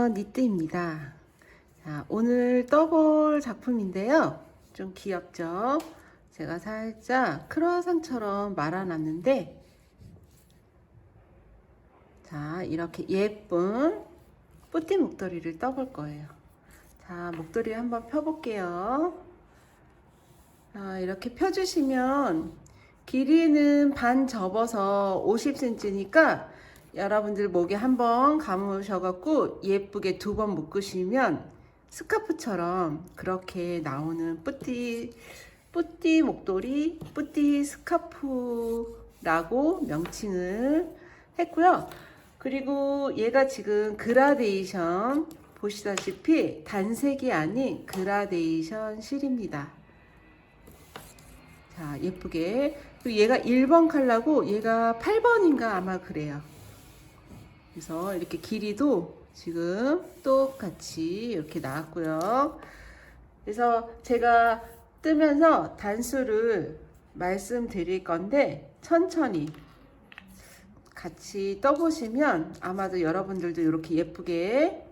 안녕하세요, 니트입니다. 자, 오늘 떠볼 작품인데요. 좀 귀엽죠? 제가 살짝 크루아상처럼 말아놨는데, 자, 이렇게 예쁜 뿌띠 목도리를 떠볼 거예요. 자, 목도리 한번 펴볼게요. 자, 이렇게 펴주시면 길이는 반 접어서 50cm니까 여러분들 목에 한번 감으셔갖고 예쁘게 2번 묶으시면 스카프처럼 그렇게 나오는 뿌띠 목도리, 뿌띠 스카프라고 명칭을 했고요. 그리고 얘가 지금 그라데이션, 보시다시피 단색이 아닌 그라데이션 실입니다. 자, 예쁘게. 그리고 얘가 1번 컬러고 얘가 8번인가 아마 그래요. 그래서 이렇게 길이도 지금 똑같이 이렇게 나왔고요. 그래서 제가 뜨면서 단수를 말씀드릴 건데 천천히 같이 떠보시면 아마도 여러분들도 이렇게 예쁘게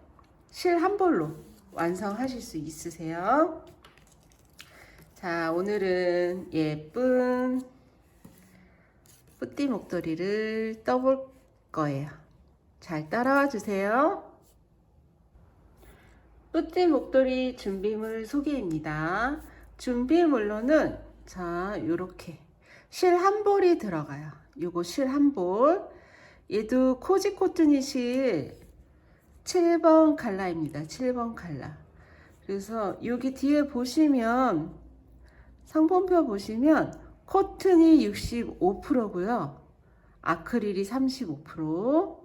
실 한 볼로 완성하실 수 있으세요. 자, 오늘은 예쁜 뿌띠 목도리를 떠볼 거예요. 잘 따라와 주세요. 뿌띠 목도리 준비물 소개입니다. 준비물로는 자, 요렇게 실 한 볼이 들어가요. 요거 실 한 볼. 얘도 코지 코트니 실 7번 컬러입니다. 7번 컬러. 그래서 여기 뒤에 보시면 상품표 보시면 코튼이 65%고요. 아크릴이 35%.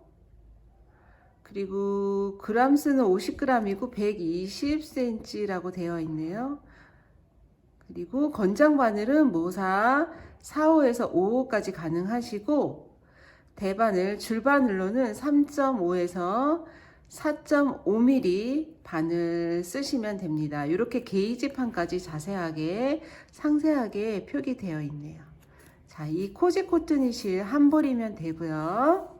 그리고 그람수는 50g이고 120cm라고 되어 있네요. 그리고 건장 바늘은 모사 4호에서 5호까지 가능하시고 대바늘, 줄바늘로는 3.5에서 4.5mm 바늘 쓰시면 됩니다. 이렇게 게이지판까지 자세하게 상세하게 표기되어 있네요. 자, 이 코지 코트니 실 한 볼이면 되고요.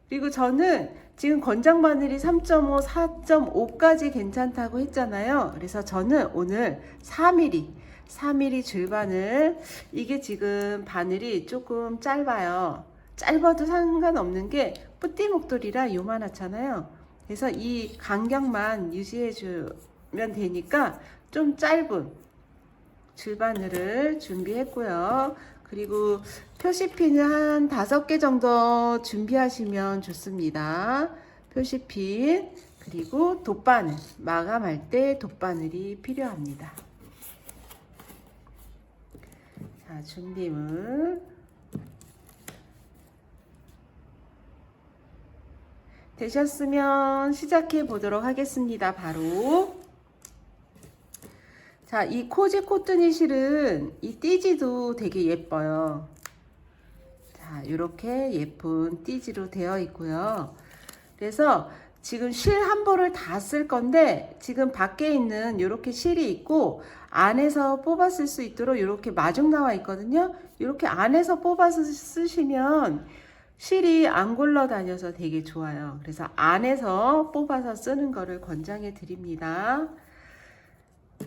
그리고 저는 지금 건장 바늘이 3.5, 4.5까지 괜찮다고 했잖아요. 그래서 저는 오늘 4mm 줄바늘, 이게 지금 바늘이 조금 짧아요. 짧아도 상관없는 게 뿌띠 목도리라 요만하잖아요. 그래서 이 간격만 유지해 주면 되니까 좀 짧은 줄바늘을 준비했고요. 그리고 표시핀을 한 5개 정도 준비하시면 좋습니다. 표시핀, 그리고 돗바늘, 마감할 때 돗바늘이 필요합니다. 자, 준비물 되셨으면 시작해 보도록 하겠습니다. 바로 자, 이 코지 코트니 실은 이 띠지도 되게 예뻐요. 자, 이렇게 예쁜 띠지로 되어 있고요. 그래서 지금 실 한 볼을 다 쓸 건데 지금 밖에 있는 이렇게 실이 있고 안에서 뽑아 쓸 수 있도록 이렇게 마중 나와 있거든요. 이렇게 안에서 뽑아서 쓰시면 실이 안 굴러다녀서 되게 좋아요. 그래서 안에서 뽑아서 쓰는 거를 권장해 드립니다.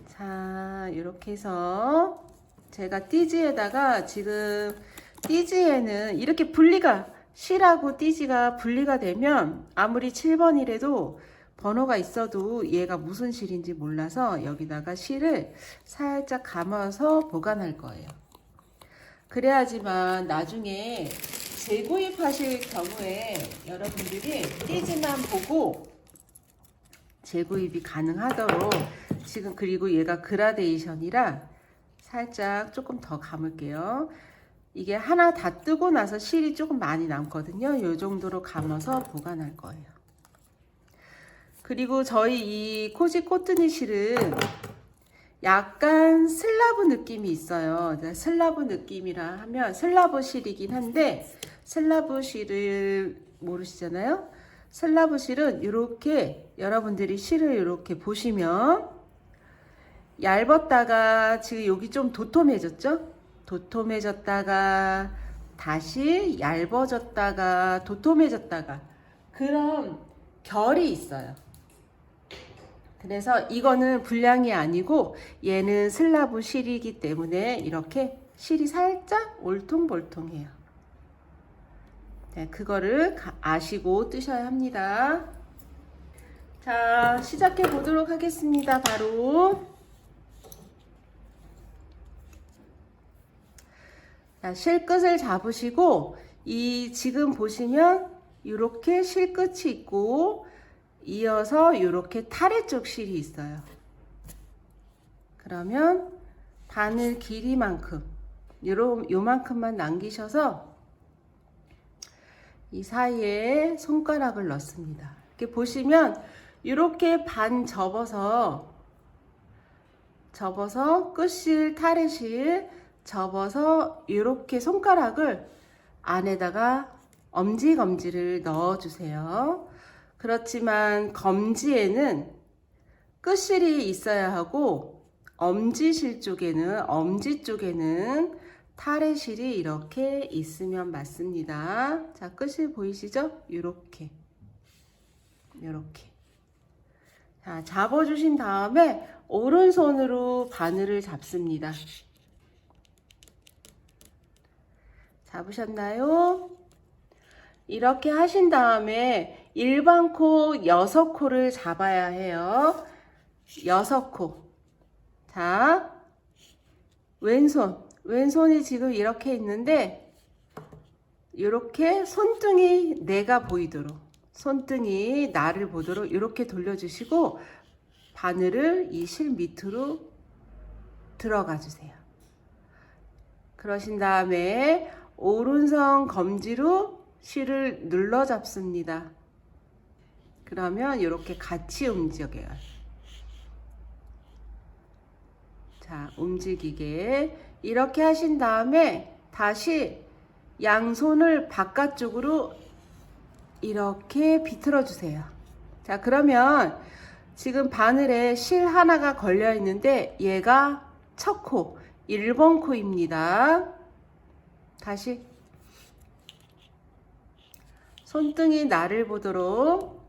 자, 이렇게 해서 제가 띠지에다가 지금 띠지에는 이렇게 분리가, 실하고 띠지가 분리가 되면 아무리 7번이라도 번호가 있어도 얘가 무슨 실인지 몰라서 여기다가 실을 살짝 감아서 보관할 거예요. 그래야지만 나중에 재구입하실 경우에 여러분들이 띠지만 보고 재구입이 가능하도록 지금, 그리고 얘가 그라데이션이라 살짝 조금 더 감을게요. 이게 하나 다 뜨고 나서 실이 조금 많이 남거든요. 이 정도로 감아서 보관할 거예요. 그리고 저희 이 코지 코트니 실은 약간 슬라브 느낌이 있어요. 슬라브 느낌이라 하면 슬라브 실이긴 한데 슬라브 실을 모르시잖아요. 슬라브 실은 이렇게 여러분들이 실을 이렇게 보시면 얇았다가 지금 여기 좀 도톰해졌죠? 도톰해졌다가 다시 얇아졌다가 도톰해졌다가 그런 결이 있어요. 그래서 이거는 불량이 아니고 얘는 슬라브 실이기 때문에 이렇게 실이 살짝 올통볼통해요. 네, 그거를 아시고 뜨셔야 합니다. 자, 시작해 보도록 하겠습니다. 바로 자, 실끝을 잡으시고 이 지금 보시면 이렇게 실끝이 있고 이어서 이렇게 타래 쪽 실이 있어요. 그러면 바늘 길이만큼 요만큼만 남기셔서 이 사이에 손가락을 넣습니다. 이렇게 보시면 이렇게 반 접어서 끝실 타래실 접어서 이렇게 손가락을 안에다가 엄지를 넣어주세요. 그렇지만 검지에는 끝실이 있어야 하고 엄지 쪽에는 타래실이 이렇게 있으면 맞습니다. 자, 끝실 보이시죠? 요렇게. 자, 잡아주신 다음에 오른손으로 바늘을 잡습니다. 잡으셨나요? 이렇게 하신 다음에 일반 코 6코를 잡아야 해요. 6코. 자, 왼손이 지금 이렇게 있는데 이렇게 손등이 내가 보이도록, 손등이 나를 보도록 이렇게 돌려주시고 바늘을 이 실 밑으로 들어가 주세요. 그러신 다음에 오른손 검지로 실을 눌러 잡습니다. 그러면 이렇게 같이 움직여요. 자, 움직이게 이렇게 하신 다음에 다시 양손을 바깥쪽으로 이렇게 비틀어 주세요. 자, 그러면 지금 바늘에 실 하나가 걸려 있는데 얘가 첫 코, 1번 코입니다. 다시 손등이 나를 보도록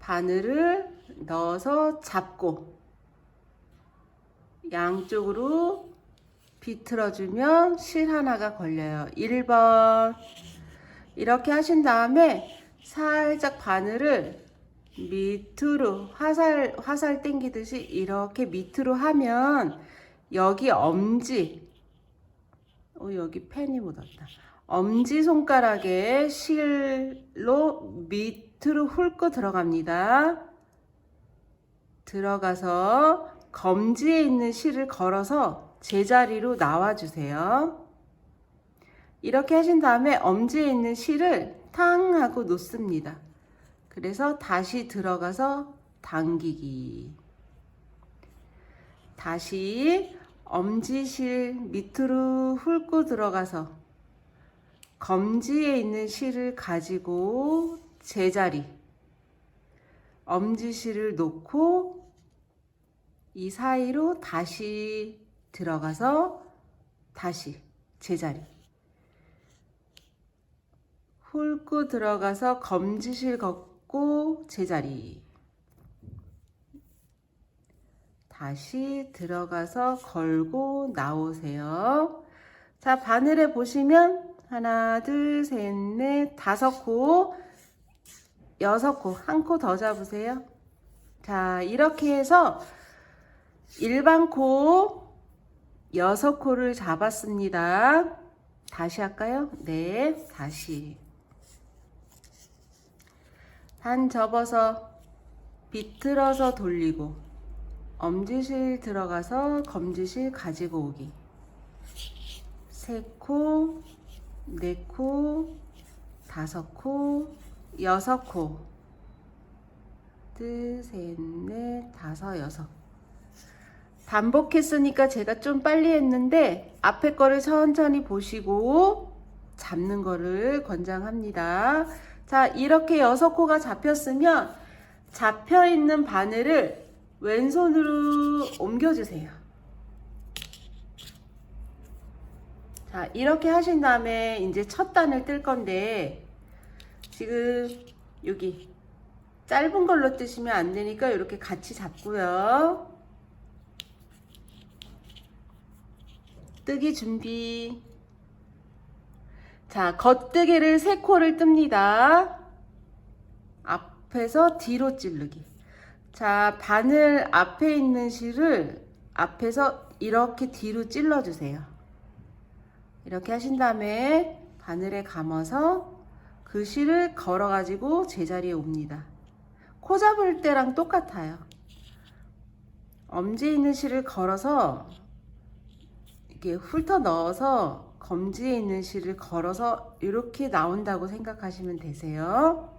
바늘을 넣어서 잡고 양쪽으로 비틀어주면 실 하나가 걸려요. 1번. 이렇게 하신 다음에 살짝 바늘을 밑으로 화살 당기듯이 이렇게 밑으로 하면 여기 여기 펜이 묻었다. 엄지손가락에 실로 밑으로 훑고 들어갑니다. 들어가서 검지에 있는 실을 걸어서 제자리로 나와주세요. 이렇게 하신 다음에 엄지에 있는 실을 탕 하고 놓습니다. 그래서 다시 들어가서 당기기. 다시 엄지실 밑으로 훑고 들어가서 검지에 있는 실을 가지고 제자리, 엄지실을 놓고 이 사이로 다시 들어가서 다시 제자리, 훑고 들어가서 검지실 걷고 제자리, 다시 들어가서 걸고 나오세요. 자, 바늘에 보시면 하나, 둘, 셋, 넷, 5코, 6코, 한 코 더 잡으세요. 자, 이렇게 해서 일반 코 6코를 잡았습니다. 다시 할까요? 네, 다시. 반 접어서 비틀어서 돌리고 엄지실 들어가서 검지실 가지고 오기. 3코, 4코, 5코, 6코. 둘, 셋, 넷, 5, 6. 반복했으니까 제가 좀 빨리 했는데 앞에 거를 천천히 보시고 잡는 거를 권장합니다. 자, 이렇게 6코가 잡혔으면 잡혀있는 바늘을 왼손으로 옮겨주세요. 자, 이렇게 하신 다음에 이제 첫 단을 뜰 건데 지금 여기 짧은 걸로 뜨시면 안 되니까 이렇게 같이 잡고요. 뜨기 준비. 자, 겉뜨기를 3코를 뜹니다. 앞에서 뒤로 찌르기. 자, 바늘 앞에 있는 실을 앞에서 이렇게 뒤로 찔러주세요. 이렇게 하신 다음에 바늘에 감아서 그 실을 걸어가지고 제자리에 옵니다. 코 잡을 때랑 똑같아요. 엄지에 있는 실을 걸어서 이렇게 훑어 넣어서 검지에 있는 실을 걸어서 이렇게 나온다고 생각하시면 되세요.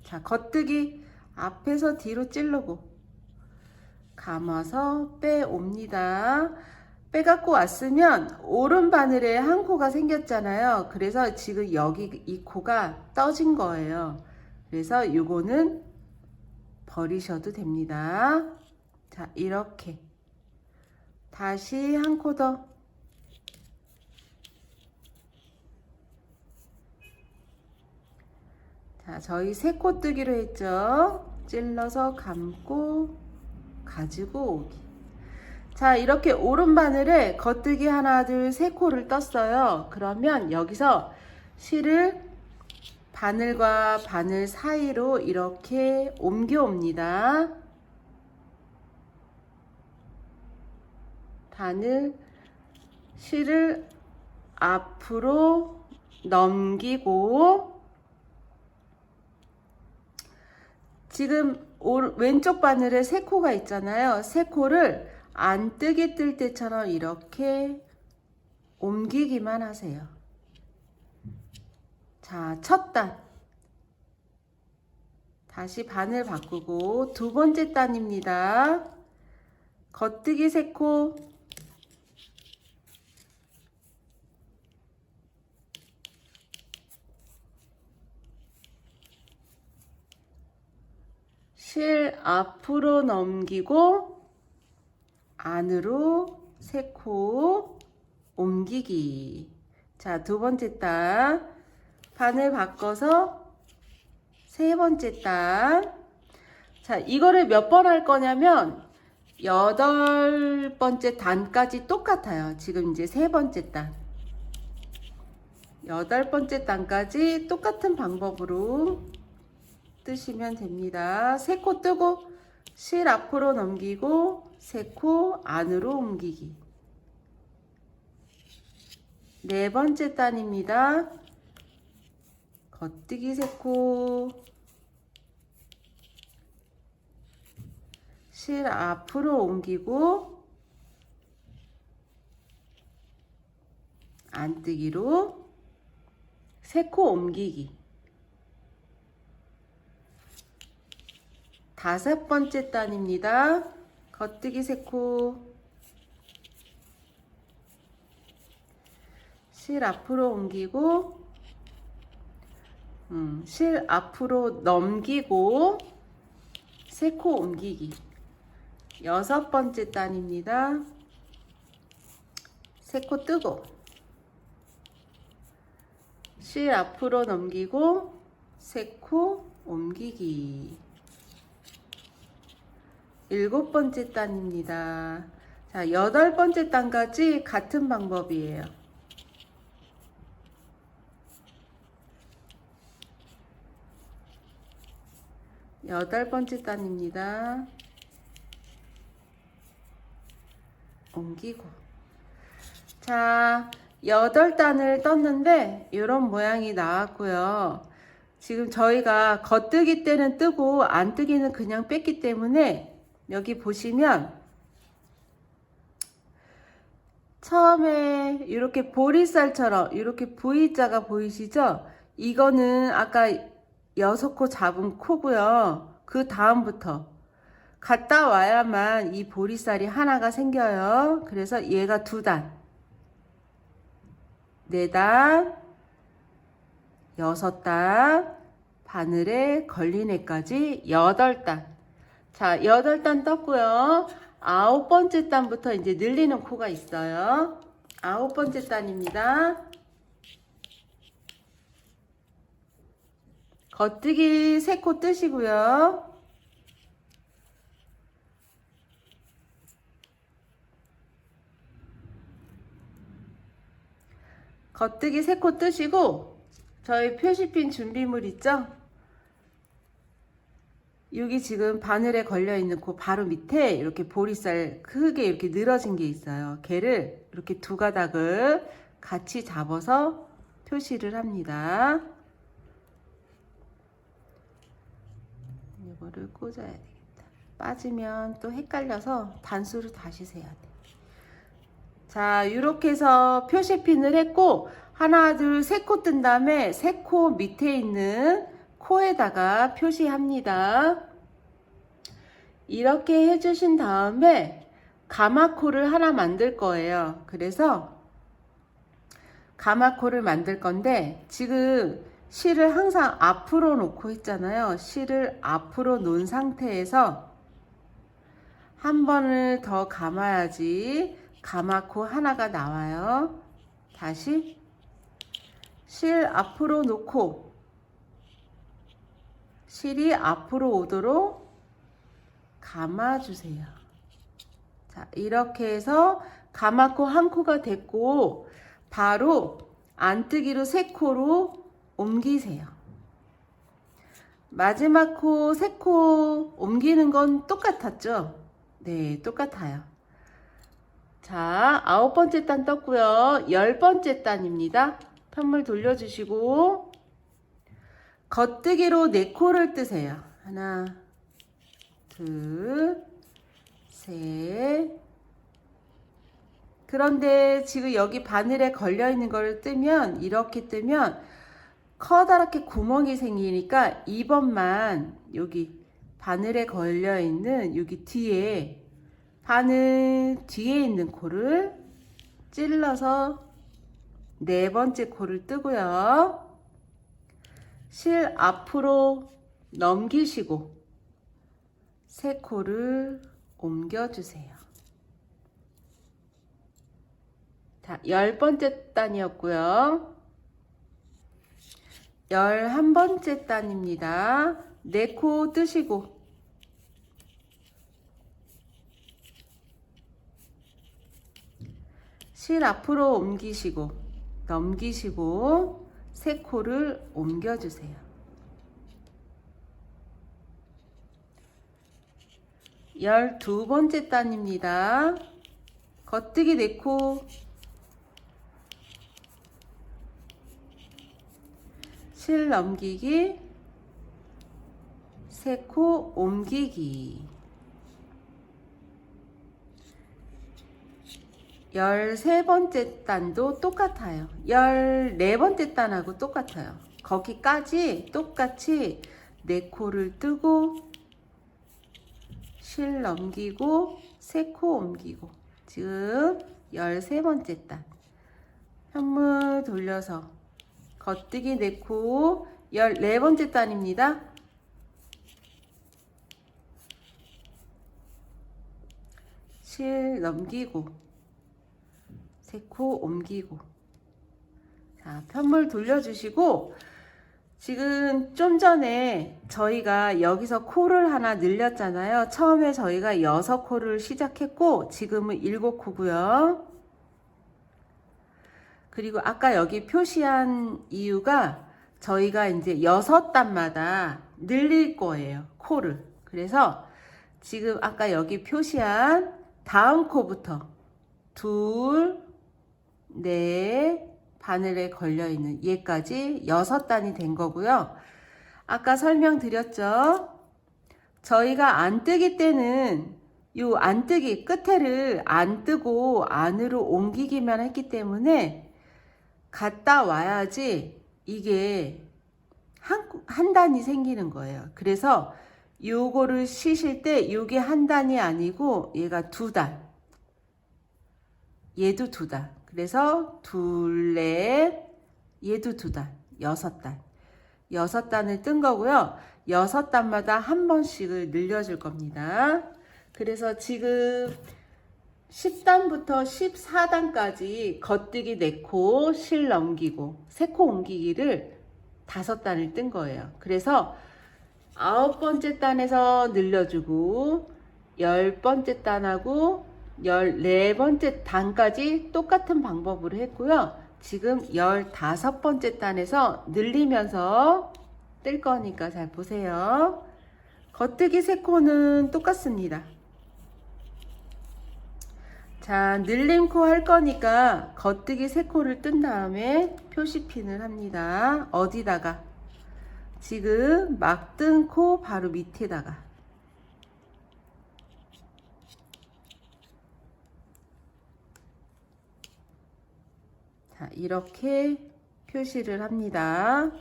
자, 겉뜨기 앞에서 뒤로 찌르고 감아서 빼옵니다. 빼갖고 왔으면 오른 바늘에 한 코가 생겼잖아요. 그래서 지금 여기 이 코가 떠진 거예요. 그래서 요거는 버리셔도 됩니다. 자, 이렇게 다시 한 코 더. 자, 저희 3코 뜨기로 했죠. 찔러서 감고 가지고 오기. 자, 이렇게 오른 바늘에 겉뜨기 하나, 둘, 3코를 떴어요. 그러면 여기서 실을 바늘과 바늘 사이로 이렇게 옮겨옵니다. 바늘, 실을 앞으로 넘기고 지금 왼쪽 바늘에 3코가 있잖아요. 3코를 안 뜨게 뜰 때처럼 이렇게 옮기기만 하세요. 자, 첫 단. 다시 바늘 바꾸고 두 번째 단입니다. 겉뜨기 3코. 실 앞으로 넘기고 안으로 3코 옮기기. 자, 두 번째 단 바늘 바꿔서 세 번째 단. 자, 이거를 몇 번 할 거냐면 8번째 단까지 똑같아요. 지금 이제 세 번째 단 8번째 단까지 똑같은 방법으로 뜨시면 됩니다. 3코 뜨고 실 앞으로 넘기고 3코 안으로 옮기기. 네 번째 단입니다. 겉뜨기 3코, 실 앞으로 옮기고 안뜨기로 3코 옮기기. 5번째 단입니다. 겉뜨기 3코, 실 앞으로 옮기고 실 앞으로 넘기고 3코 옮기기. 6번째 단입니다. 3코 뜨고 실 앞으로 넘기고 3코 옮기기. 7번째 단입니다. 자, 8번째 단까지 같은 방법이에요. 8번째 단입니다. 옮기고. 자, 8단을 떴는데 이런 모양이 나왔고요. 지금 저희가 겉뜨기 때는 뜨고 안 뜨기는 그냥 뺐기 때문에 여기 보시면 처음에 이렇게 보리쌀처럼 이렇게 V자가 보이시죠? 이거는 아까 6코 잡은 코고요. 그 다음부터 갔다 와야만 이 보리쌀이 하나가 생겨요. 그래서 얘가 2단, 4단, 6단, 바늘에 걸린 애까지 8단. 자, 8단 떴고요. 9번째 단부터 이제 늘리는 코가 있어요. 9번째 단입니다. 겉뜨기 3코 뜨시고요. 겉뜨기 3코 뜨시고 저희 표시핀 준비물 있죠? 여기 지금 바늘에 걸려있는 그 바로 밑에 이렇게 보리쌀 크게 이렇게 늘어진 게 있어요. 걔를 이렇게 2가닥을 같이 잡아서 표시를 합니다. 이거를 꽂아야 되겠다. 빠지면 또 헷갈려서 단수를 다시 세야 돼. 자, 이렇게 해서 표시핀을 했고 하나 둘 3코 뜬 다음에 3코 밑에 있는 코에다가 표시합니다. 이렇게 해주신 다음에 가마코를 하나 만들 거예요. 그래서 가마코를 만들 건데 지금 실을 항상 앞으로 놓고 했잖아요. 실을 앞으로 놓은 상태에서 한 번을 더 감아야지 가마코 하나가 나와요. 다시 실 앞으로 놓고 실이 앞으로 오도록 감아주세요. 자, 이렇게 해서 가마코 한 코가 됐고 바로 안뜨기로 3코로 옮기세요. 마지막 코 3코 옮기는 건 똑같았죠? 네, 똑같아요. 자, 9번째 단 떴고요. 10번째 단입니다. 편물 돌려주시고 겉뜨기로 4코를 뜨세요. 하나, 둘, 셋. 그런데 지금 여기 바늘에 걸려있는 걸 뜨면 이렇게 뜨면 커다랗게 구멍이 생기니까 2번만 여기 바늘에 걸려있는 여기 뒤에 바늘 뒤에 있는 코를 찔러서 4번째 코를 뜨고요. 실 앞으로 넘기시고 3코를 옮겨주세요. 자, 10번째 단이었고요. 11번째 단입니다. 4코 뜨시고 실 앞으로 옮기시고 넘기시고 3코를 옮겨주세요. 12번째 단입니다. 겉뜨기 4코 실 넘기기 3코 옮기기 13번째 단도 똑같아요. 14번째 단하고 똑같아요. 거기까지 똑같이 4코를 뜨고 실 넘기고 3코 옮기고 지금 13번째 단 편물 돌려서 겉뜨기 4코 14번째 단입니다. 실 넘기고 3코 옮기고 자, 편물 돌려주시고 지금 좀 전에 저희가 여기서 코를 하나 늘렸잖아요. 처음에 저희가 6코를 시작했고 지금은 7코고요. 그리고 아까 여기 표시한 이유가 저희가 이제 6단마다 늘릴 거예요. 코를. 그래서 지금 아까 여기 표시한 다음 코부터 둘, 넷, 바늘에 걸려있는 얘까지 6단이 된 거고요. 아까 설명드렸죠? 저희가 안뜨기 때는 요 안뜨기 끝에를 안 뜨고 안으로 옮기기만 했기 때문에 갔다 와야지 이게 한 단이 생기는 거예요. 그래서 요거를 쉬실 때 요게 한 단이 아니고 얘가 2단. 얘도 2단. 그래서 둘, 넷, 얘도 2단. 6단. 6단을 뜬 거고요. 6단마다 한 번씩을 늘려줄 겁니다. 그래서 지금 10단부터 14단까지 겉뜨기 4코, 실 넘기고 3코 옮기기를 5단을 뜬 거예요. 그래서 9번째 단에서 늘려주고 10번째 단하고 14번째 단까지 똑같은 방법으로 했고요. 지금 15번째 단에서 늘리면서 뜰 거니까 잘 보세요. 겉뜨기 3코는 똑같습니다. 자, 늘림코 할 거니까 겉뜨기 3코를 뜬 다음에 표시핀을 합니다. 어디다가? 지금 막 뜬 코 바로 밑에다가. 자, 이렇게 표시를 합니다.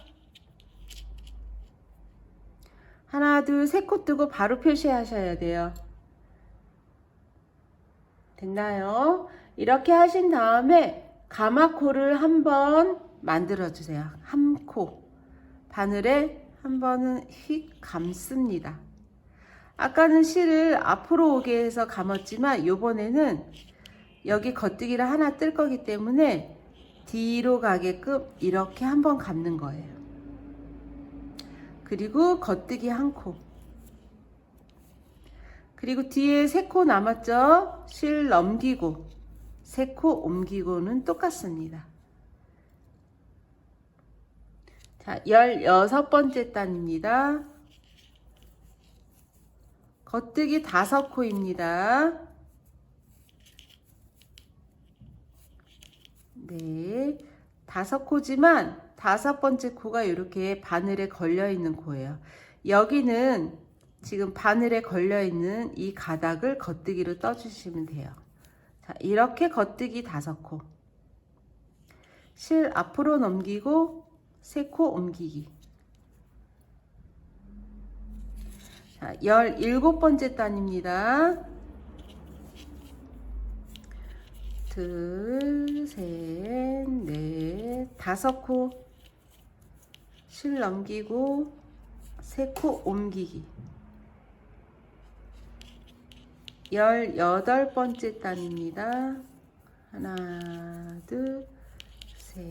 하나, 둘, 3코 뜨고 바로 표시하셔야 돼요. 됐나요? 이렇게 하신 다음에 가마코를 한번 만들어 주세요. 한 코. 바늘에 한 번은 휙 감습니다. 아까는 실을 앞으로 오게 해서 감았지만 요번에는 여기 겉뜨기를 하나 뜰 거기 때문에 뒤로 가게끔 이렇게 한번 감는 거예요. 그리고 겉뜨기 한 코. 그리고 뒤에 3코 남았죠? 실 넘기고 3코 옮기고는 똑같습니다. 자, 16번째 단입니다. 겉뜨기 5코입니다. 네, 5코지만 5번째 코가 이렇게 바늘에 걸려 있는 코예요. 여기는 지금 바늘에 걸려 있는 이 가닥을 겉뜨기로 떠주시면 돼요. 자, 이렇게 겉뜨기 5코. 실 앞으로 넘기고 3코 옮기기. 자, 17번째 단입니다. 둘, 셋, 넷, 5코 실 넘기고 3코 옮기기. 18번째 단입니다. 하나, 둘, 셋,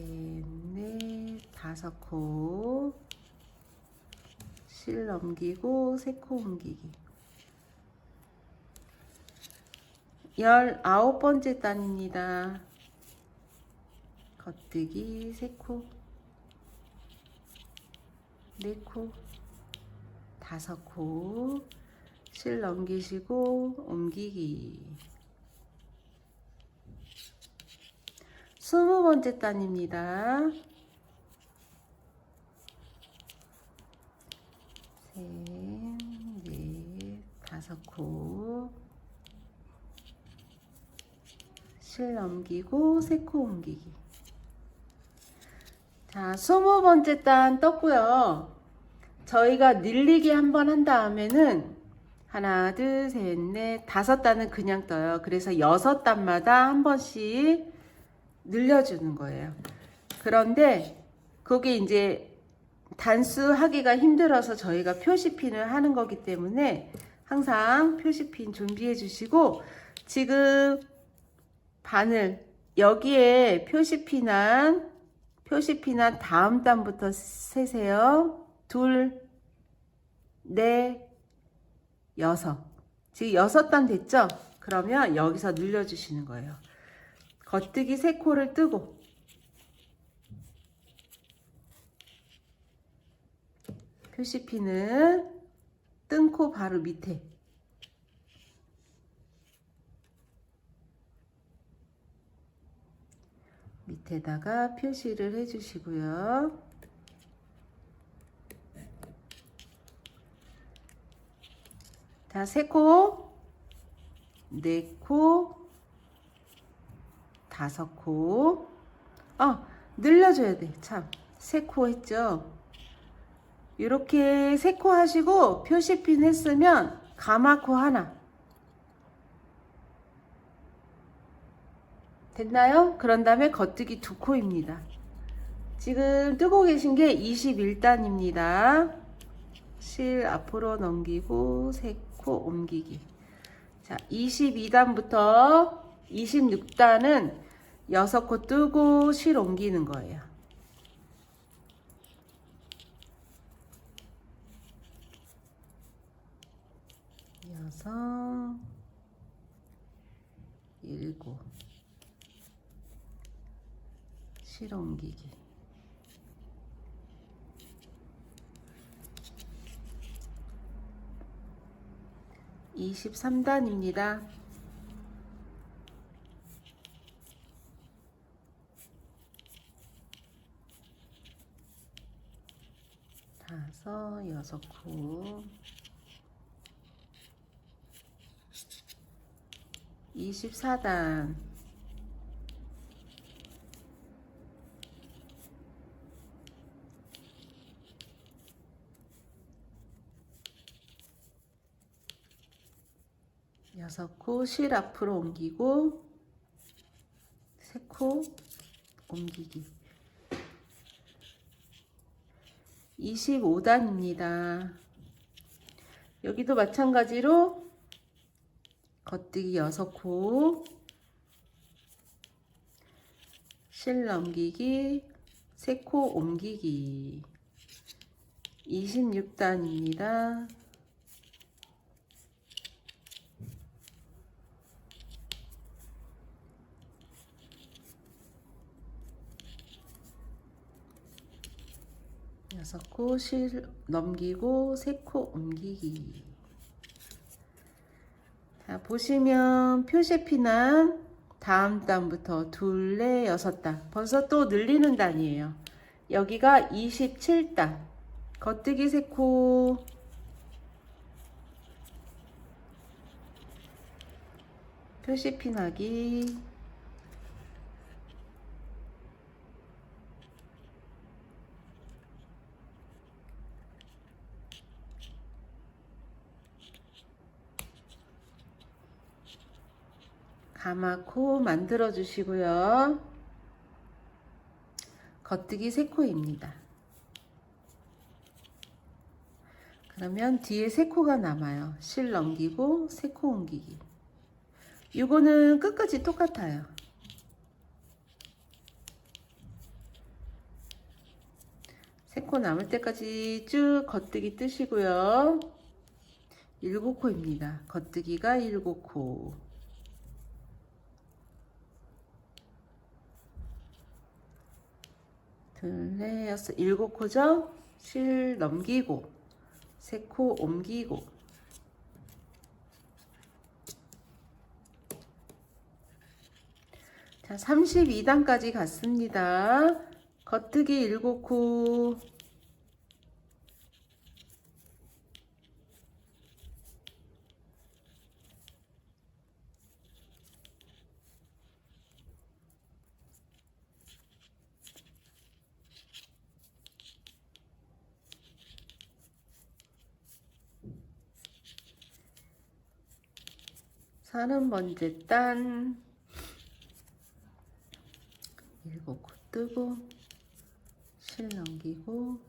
넷, 5코 실 넘기고 3코 옮기기. 19번째 단입니다. 겉뜨기 3코, 4코, 5코 실 넘기시고 옮기기. 20번째 단입니다. 셋, 넷, 5코 실 넘기고 3코 옮기기. 자, 20번째 단 떴고요. 저희가 늘리기 한번 한 다음에는 하나, 둘, 셋, 넷, 5단은 그냥 떠요. 그래서 6단마다 한 번씩 늘려주는 거예요. 그런데 그게 이제 단수하기가 힘들어서 저희가 표시핀을 하는 거기 때문에 항상 표시핀 준비해 주시고, 지금 바늘 여기에 표시핀한 다음 단부터 세세요. 둘, 넷, 6. 지금 6단 됐죠? 그러면 여기서 늘려주시는 거예요. 겉뜨기 3코를 뜨고 표시핀은 뜬 코 바로 밑에 밑에다가 표시를 해주시고요. 자, 3코, 4코, 5코. 늘려줘야 돼. 참, 3코 했죠. 이렇게 3코 하시고 표시핀 했으면 가마코 하나. 됐나요? 그런 다음에 겉뜨기 2코입니다. 지금 뜨고 계신 게 21단입니다. 실 앞으로 넘기고 3코 옮기기. 자, 22단부터 26단은 6코 뜨고 실 옮기는 거예요. 여섯, 일곱, 실 옮기기. 23단입니다. 다섯, 여섯 코. 24단. 여섯 코 실 앞으로 옮기고 세 코 옮기기. 25단입니다. 여기도 마찬가지로 겉뜨기 6코 실 넘기기 3코 옮기기. 26단입니다. 여섯 코 실 넘기고 3코 옮기기. 자, 보시면 표시피는 다음 단부터 둘, 넷, 여섯 단. 벌써 또 늘리는 단이에요. 여기가 27단. 겉뜨기 3코. 표시핀 하기. 가마코 만들어 주시고요. 겉뜨기 3코입니다. 그러면 뒤에 3코가 남아요. 실 넘기고 3코 옮기기. 이거는 끝까지 똑같아요. 세 코 남을 때까지 쭉 겉뜨기 뜨시고요. 7코입니다. 겉뜨기가 7코. 둘, 넷, 여섯, 7코죠? 실 넘기고 3코 옮기고. 자, 32단까지 갔습니다. 겉뜨기 7코. 서른 번째 단. 7코 뜨고 실 넘기고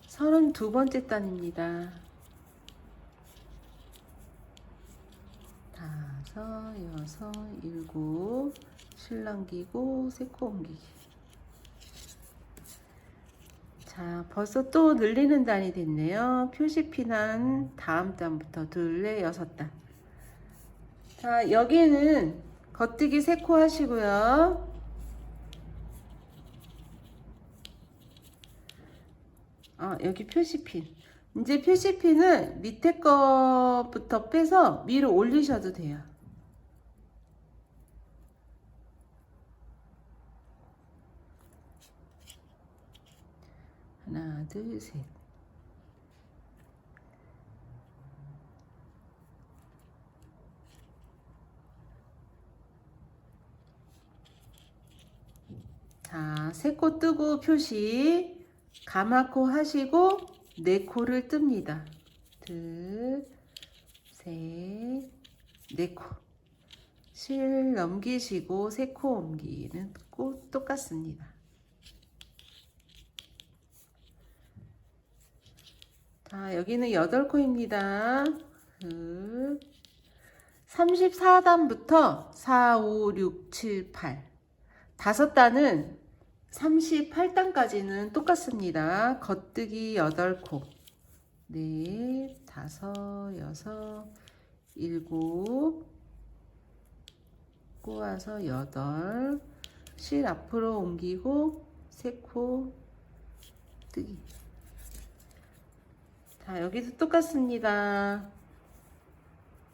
서른 두 번째 단입니다. 다섯, 여섯, 7, 실 넘기고 3코 옮기기. 자, 벌써 또 늘리는 단이 됐네요. 표시핀한 다음 단부터 둘, 넷, 여섯 단. 자, 여기는 겉뜨기 3코 하시고요. 여기 표시핀. 이제 표시핀은 밑에 거부터 빼서 위로 올리셔도 돼요. 하나, 둘, 셋. 자, 세 코 뜨고 표시 가마코 하시고 네 코를 뜹니다. 둘, 셋, 네 코. 실 넘기시고 세 코 옮기는 코 똑같습니다. 자, 여기는 8코입니다. 34단부터 4, 5, 6, 7, 8 5단은 38단까지는 똑같습니다. 겉뜨기 8코 넷, 5, 6, 7 꼬아서 8 실 앞으로 옮기고 3코 뜨기. 자, 여기도 똑같습니다.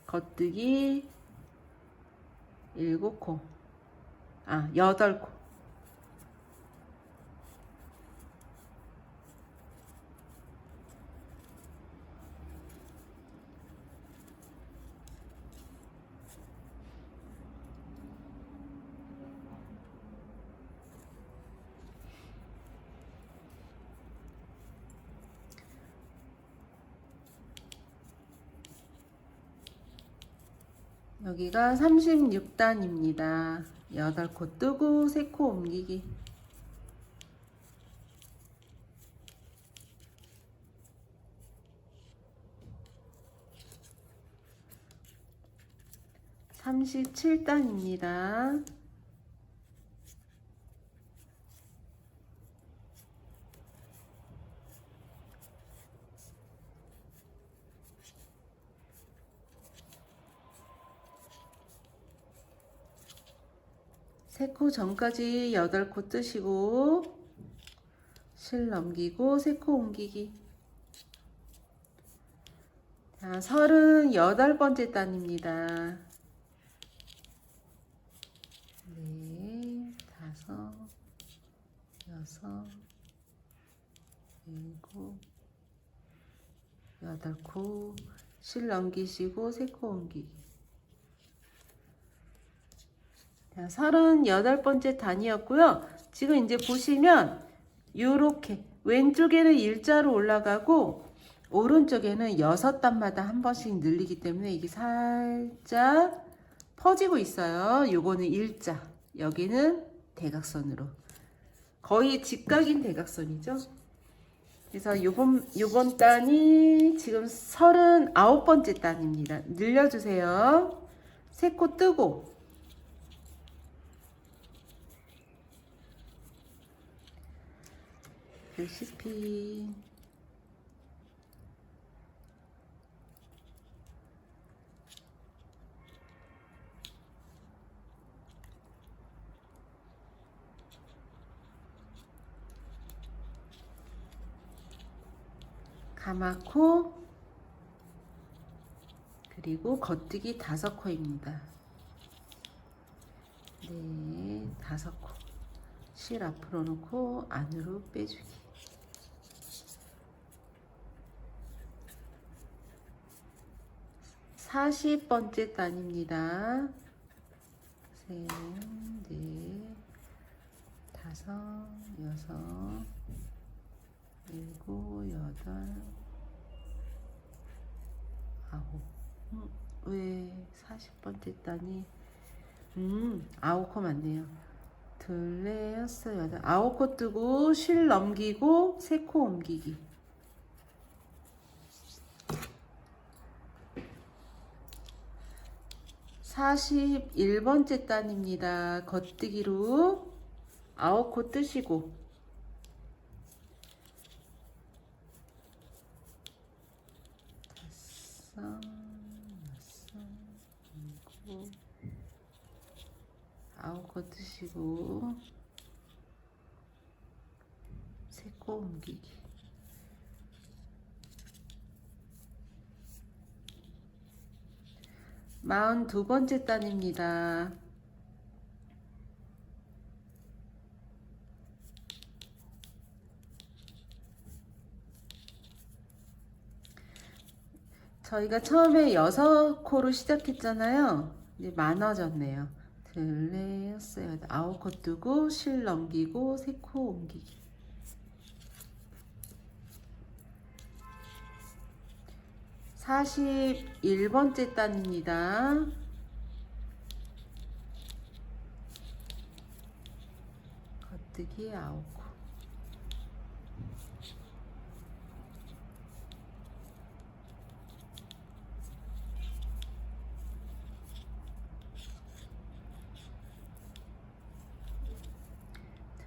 겉뜨기 7코 8코. 여기가 36단입니다. 8코 뜨고 3코 옮기기. (37단입니다) 세 코 전까지 8코 뜨시고 실 넘기고 3코 옮기기. 자, 38번째 단입니다. 네, 5, 6, 7, 8코 실 넘기시고 3코 옮기기. 자, 38번째 단이었고요. 지금 이제 보시면 이렇게 왼쪽에는 일자로 올라가고 오른쪽에는 6단마다 한 번씩 늘리기 때문에 이게 살짝 퍼지고 있어요. 요거는 일자, 여기는 대각선으로 거의 직각인 대각선이죠. 그래서 요번 단이 지금 39번째 단입니다. 늘려주세요. 3코 뜨고 열시피 가마코 그리고 겉뜨기 5코입니다. 네, 5코 실 앞으로 놓고 안으로 빼주기. 40번째 단입니다. 셋, 넷, 5, 6, 7, 8, 9. 왜 40번째 단이 9코 맞네요. 둘, 넷, 여섯, 여덟, 9코 뜨고 실 넘기고 3코 옮기기. (41번째) 단입니다. 겉뜨기로 9코 뜨시고 다섯, 여섯, 일곱, 9코 뜨시고 3코 옮기기. (42번째) 단입니다. 저희가 처음에 6코로 시작했잖아요. 이제 많아졌네요. 둘레 여섯 여덟 아홉 코 뜨고 실 넘기고 세 코 옮기기. 41번째 단입니다. 겉뜨기 9코.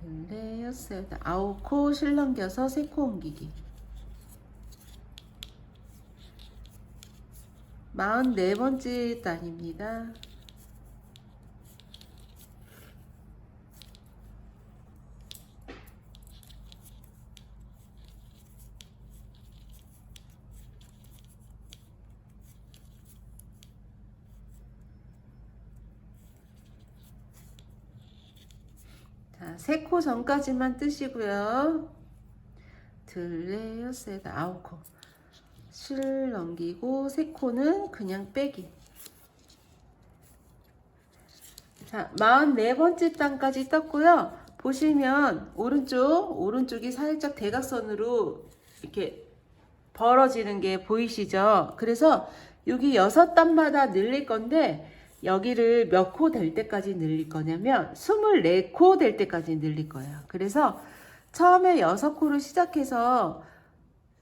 둘레 여섯 여덟 아홉 코 실 넘겨서 세 코 옮기기. 44번째 단입니다. 자, 세 코 전까지만 뜨시고요. 둘레 여섯 여덟 아홉 코 실 넘기고 세 코는 그냥 빼기. 자, 44번째 단까지 떴고요. 보시면 오른쪽이 살짝 대각선으로 이렇게 벌어지는 게 보이시죠? 그래서 여기 6단마다 늘릴 건데 여기를 몇 코 될 때까지 늘릴 거냐면 24코 될 때까지 늘릴 거예요. 그래서 처음에 6코로 시작해서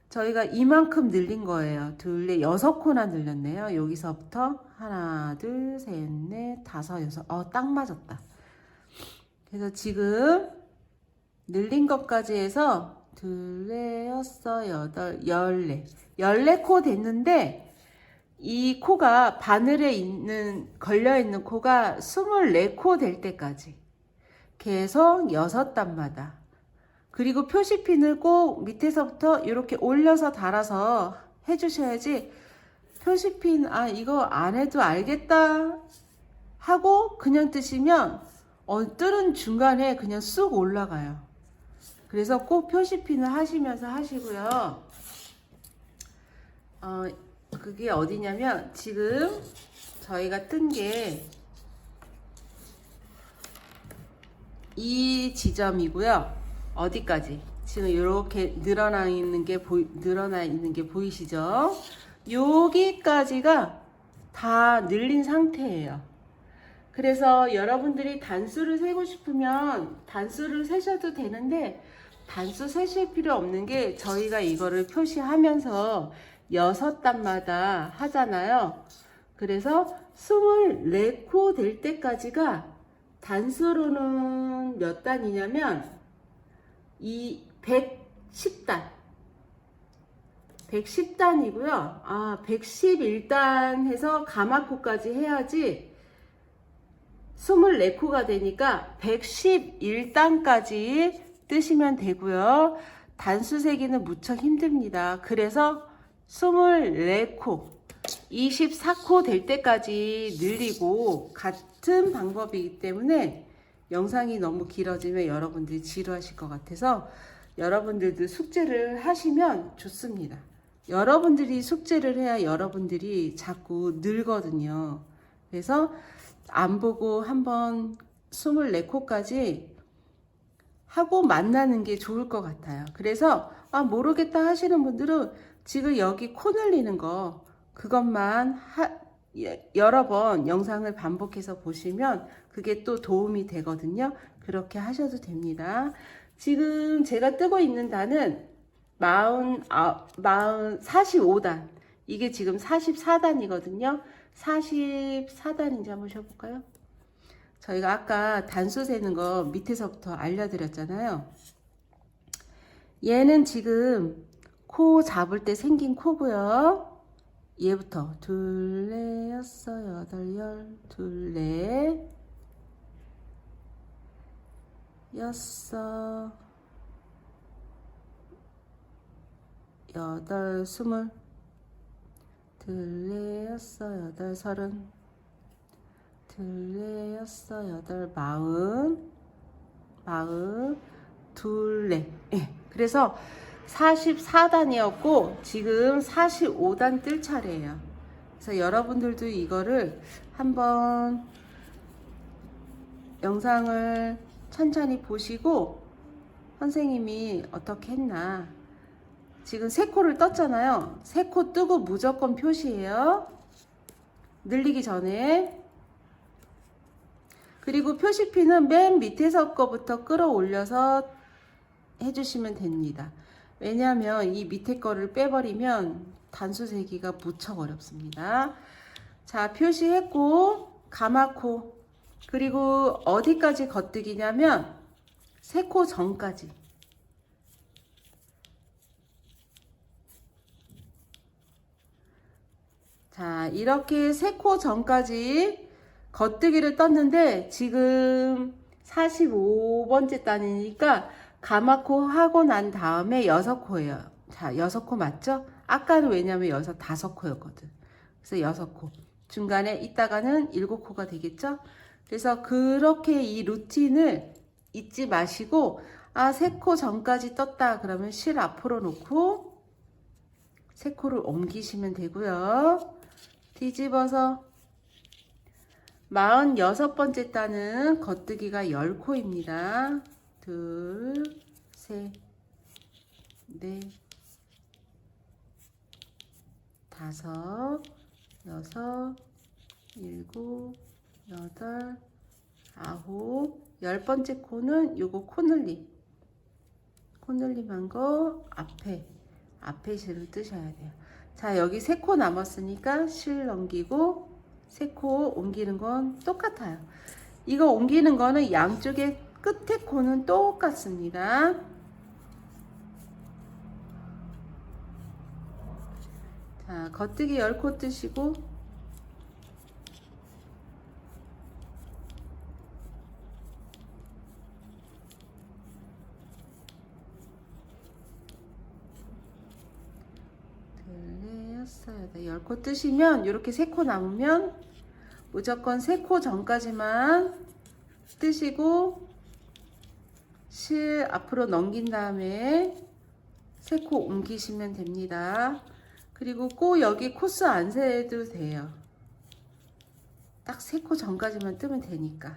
저희가 이만큼 늘린 거예요. 둘레 6코나 늘렸네요. 여기서부터 하나, 둘, 셋, 넷, 다섯, 여섯. 딱 맞았다. 그래서 지금 늘린 것까지 해서 둘레, 여섯, 여덟, 14. 14코 됐는데 이 코가 바늘에 걸려있는 코가 24코 될 때까지 계속 6단마다. 그리고 표시핀을 꼭 밑에서부터 이렇게 올려서 달아서 해주셔야지 표시핀 이거 안 해도 알겠다 하고 그냥 뜨시면 뜰은 중간에 그냥 쑥 올라가요. 그래서 꼭 표시핀을 하시면서 하시고요. 그게 어디냐면 지금 저희가 뜬 게 이 지점이고요. 어디까지? 지금 이렇게 늘어나 있는 게 보이시죠? 여기까지가 다 늘린 상태예요. 그래서 여러분들이 단수를 세고 싶으면 단수를 세셔도 되는데 단수 세실 필요 없는 게 저희가 이거를 표시하면서 6단마다 하잖아요. 그래서 24코 될 때까지가 단수로는 몇 단이냐면 이 110단이고요. 111단 해서 가마코까지 해야지 24코가 되니까 111단까지 뜨시면 되고요. 단수 세기는 무척 힘듭니다. 그래서 24코, 24코 될 때까지 늘리고 같은 방법이기 때문에 영상이 너무 길어지면 여러분들이 지루하실 것 같아서 여러분들도 숙제를 하시면 좋습니다. 여러분들이 숙제를 해야 여러분들이 자꾸 늘거든요. 그래서 안 보고 한번 24코까지 하고 만나는 게 좋을 것 같아요. 그래서 모르겠다 하시는 분들은 지금 여기 코 늘리는 거 그것만 여러 번 영상을 반복해서 보시면 그게 또 도움이 되거든요. 그렇게 하셔도 됩니다. 지금 제가 뜨고 있는 단은 45단. 이게 지금 44단이거든요. 44단인지 한번 쉬어볼까요? 저희가 아까 단수 세는 거 밑에서부터 알려드렸잖아요. 얘는 지금 코 잡을 때 생긴 코고요. 얘부터 둘레 여섯 여덟 열 둘레 여섯 여덟 스물 둘레 여섯 여덟 서른 둘레 여섯 여덟 마흔 둘레. 그래서 44단이었고 지금 45단 뜰 차례예요. 그래서 여러분들도 이거를 한번 영상을 천천히 보시고 선생님이 어떻게 했나. 지금 3코를 떴잖아요. 3코 뜨고 무조건 표시해요. 늘리기 전에. 그리고 표시핀은 맨 밑에서 거부터 끌어올려서 해주시면 됩니다. 왜냐하면 이 밑에 거를 빼버리면 단수 세기가 무척 어렵습니다. 자, 표시했고 가마코, 그리고 어디까지 겉뜨기냐면 3코 전까지. 자, 이렇게 3코 전까지 겉뜨기를 떴는데 지금 45번째 단이니까 가마코 하고 난 다음에 6코예요. 자, 6코 맞죠? 아까는 왜냐면 5코였거든. 그래서 6코. 중간에 있다가는 7코가 되겠죠? 그래서 그렇게 이 루틴을 잊지 마시고, 3코 전까지 떴다 그러면 실 앞으로 놓고 3코를 옮기시면 되고요. 뒤집어서 46번째 단은 겉뜨기가 10코입니다. 둘, 셋, 넷, 다섯, 여섯, 일곱, 여덟, 아홉, 10번째 코는 요거 코늘림. 코늘림한 거 앞에 실을 뜨셔야 돼요. 자, 여기 3코 남았으니까 실 넘기고 3코 옮기는 건 똑같아요. 이거 옮기는 거는 양쪽에 끝에 코는 똑같습니다. 자, 겉뜨기 10코 뜨시고 둘레였어요. 10코 뜨시면 이렇게 3코 남으면 무조건 3코 전까지만 뜨시고 실 앞으로 넘긴 다음에 3코 옮기시면 됩니다. 그리고 꼭 여기 코스 안 세도 돼요. 딱 3코 전까지만 뜨면 되니까.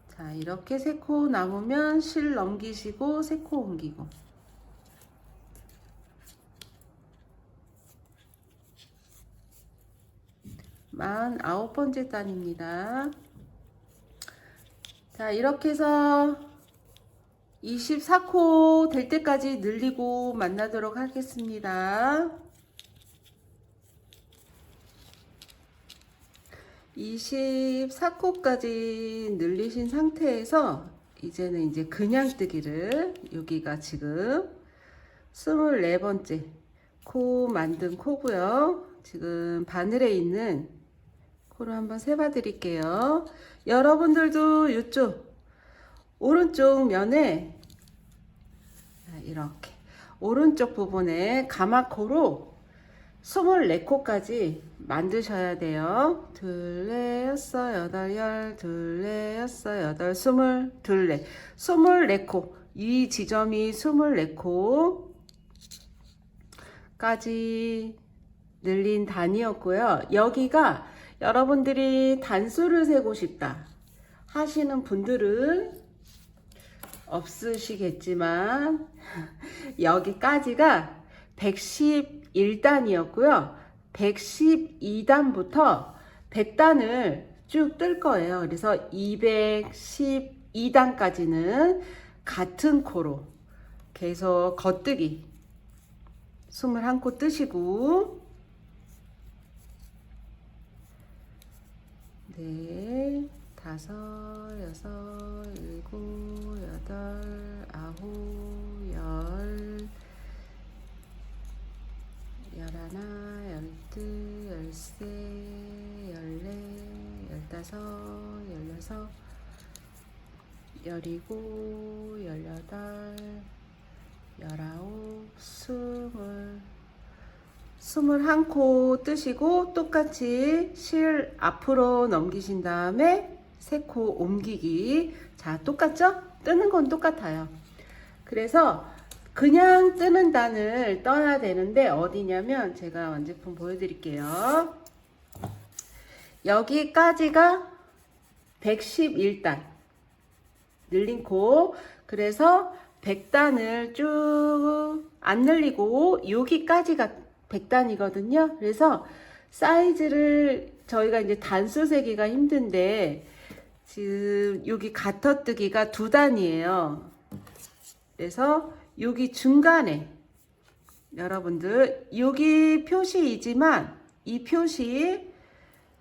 자, 이렇게 3코 남으면 실 넘기시고 3코 옮기고. 49번째 단입니다. 자, 이렇게 해서 24코 될 때까지 늘리고 만나도록 하겠습니다. 24코까지 늘리신 상태에서 이제는 이제 그냥 뜨기를, 여기가 지금 24번째 코 만든 코고요. 지금 바늘에 있는 코를 한번 세봐 드릴게요. 여러분들도 이쪽 오른쪽 면에 이렇게 오른쪽 부분에 가마코로 24코까지 만드셔야 돼요. 둘레, 여섯, 여덟, 열, 둘레, 여섯, 여덟, 스물, 둘레, 24코. 이 지점이 24코까지 늘린 단이었고요. 여기가 여러분들이 단수를 세고 싶다 하시는 분들은 없으시겠지만 여기까지가 111단이었고요. 112단부터 100단을 쭉 뜰 거예요. 그래서 212단까지는 같은 코로 계속 겉뜨기 21코 뜨시고, 네, 다섯, 여섯, 일곱, 여덟, 아홉, 열, 열하나, 열둘, 열세, 열네, 열다섯, 열여섯, 열일곱, 열여덟, 열아홉, 스물, 21코 뜨시고 똑같이 실 앞으로 넘기신 다음에 3코 옮기기. 자, 똑같죠? 뜨는 건 똑같아요. 그래서 그냥 뜨는 단을 떠야 되는데 어디냐면 제가 완제품 보여드릴게요. 여기까지가 111단 늘린 코. 그래서 100단을 쭉 안 늘리고 여기까지가 100단이거든요. 그래서 사이즈를 저희가 이제 단수 세기가 힘든데 지금 여기 가터뜨기가 2단이에요. 그래서 여기 중간에 여러분들 여기 표시이지만 이 표시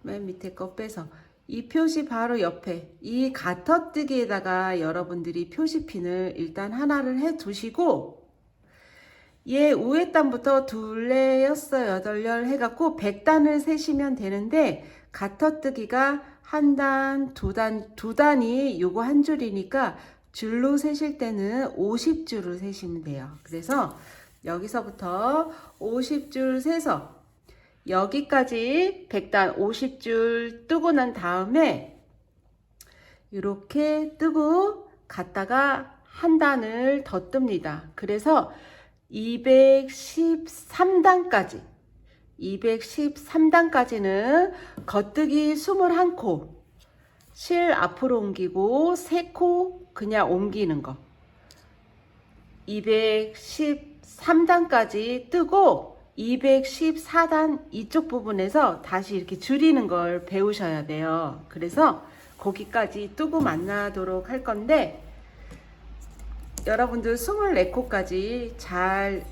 맨 밑에 거 빼서 이 표시 바로 옆에 이 가터뜨기에다가 여러분들이 표시핀을 일단 하나를 해 두시고 얘 위에 단부터 둘레, 여섯, 여덟 열 해갖고 100단을 세시면 되는데 가터뜨기가 한 단, 두 단이 요거 한 줄이니까 줄로 세실 때는 50줄을 세시면 돼요. 그래서 여기서부터 50줄 세서 여기까지 100단 50줄 뜨고 난 다음에 이렇게 뜨고 갔다가 한 단을 더 뜹니다. 그래서 213단까지는 겉뜨기 21코 실 앞으로 옮기고 3코 그냥 옮기는 거 213단까지 뜨고 214단 이쪽 부분에서 다시 이렇게 줄이는 걸 배우셔야 돼요. 그래서 거기까지 뜨고 만나도록 할 건데 여러분들 24코까지 잘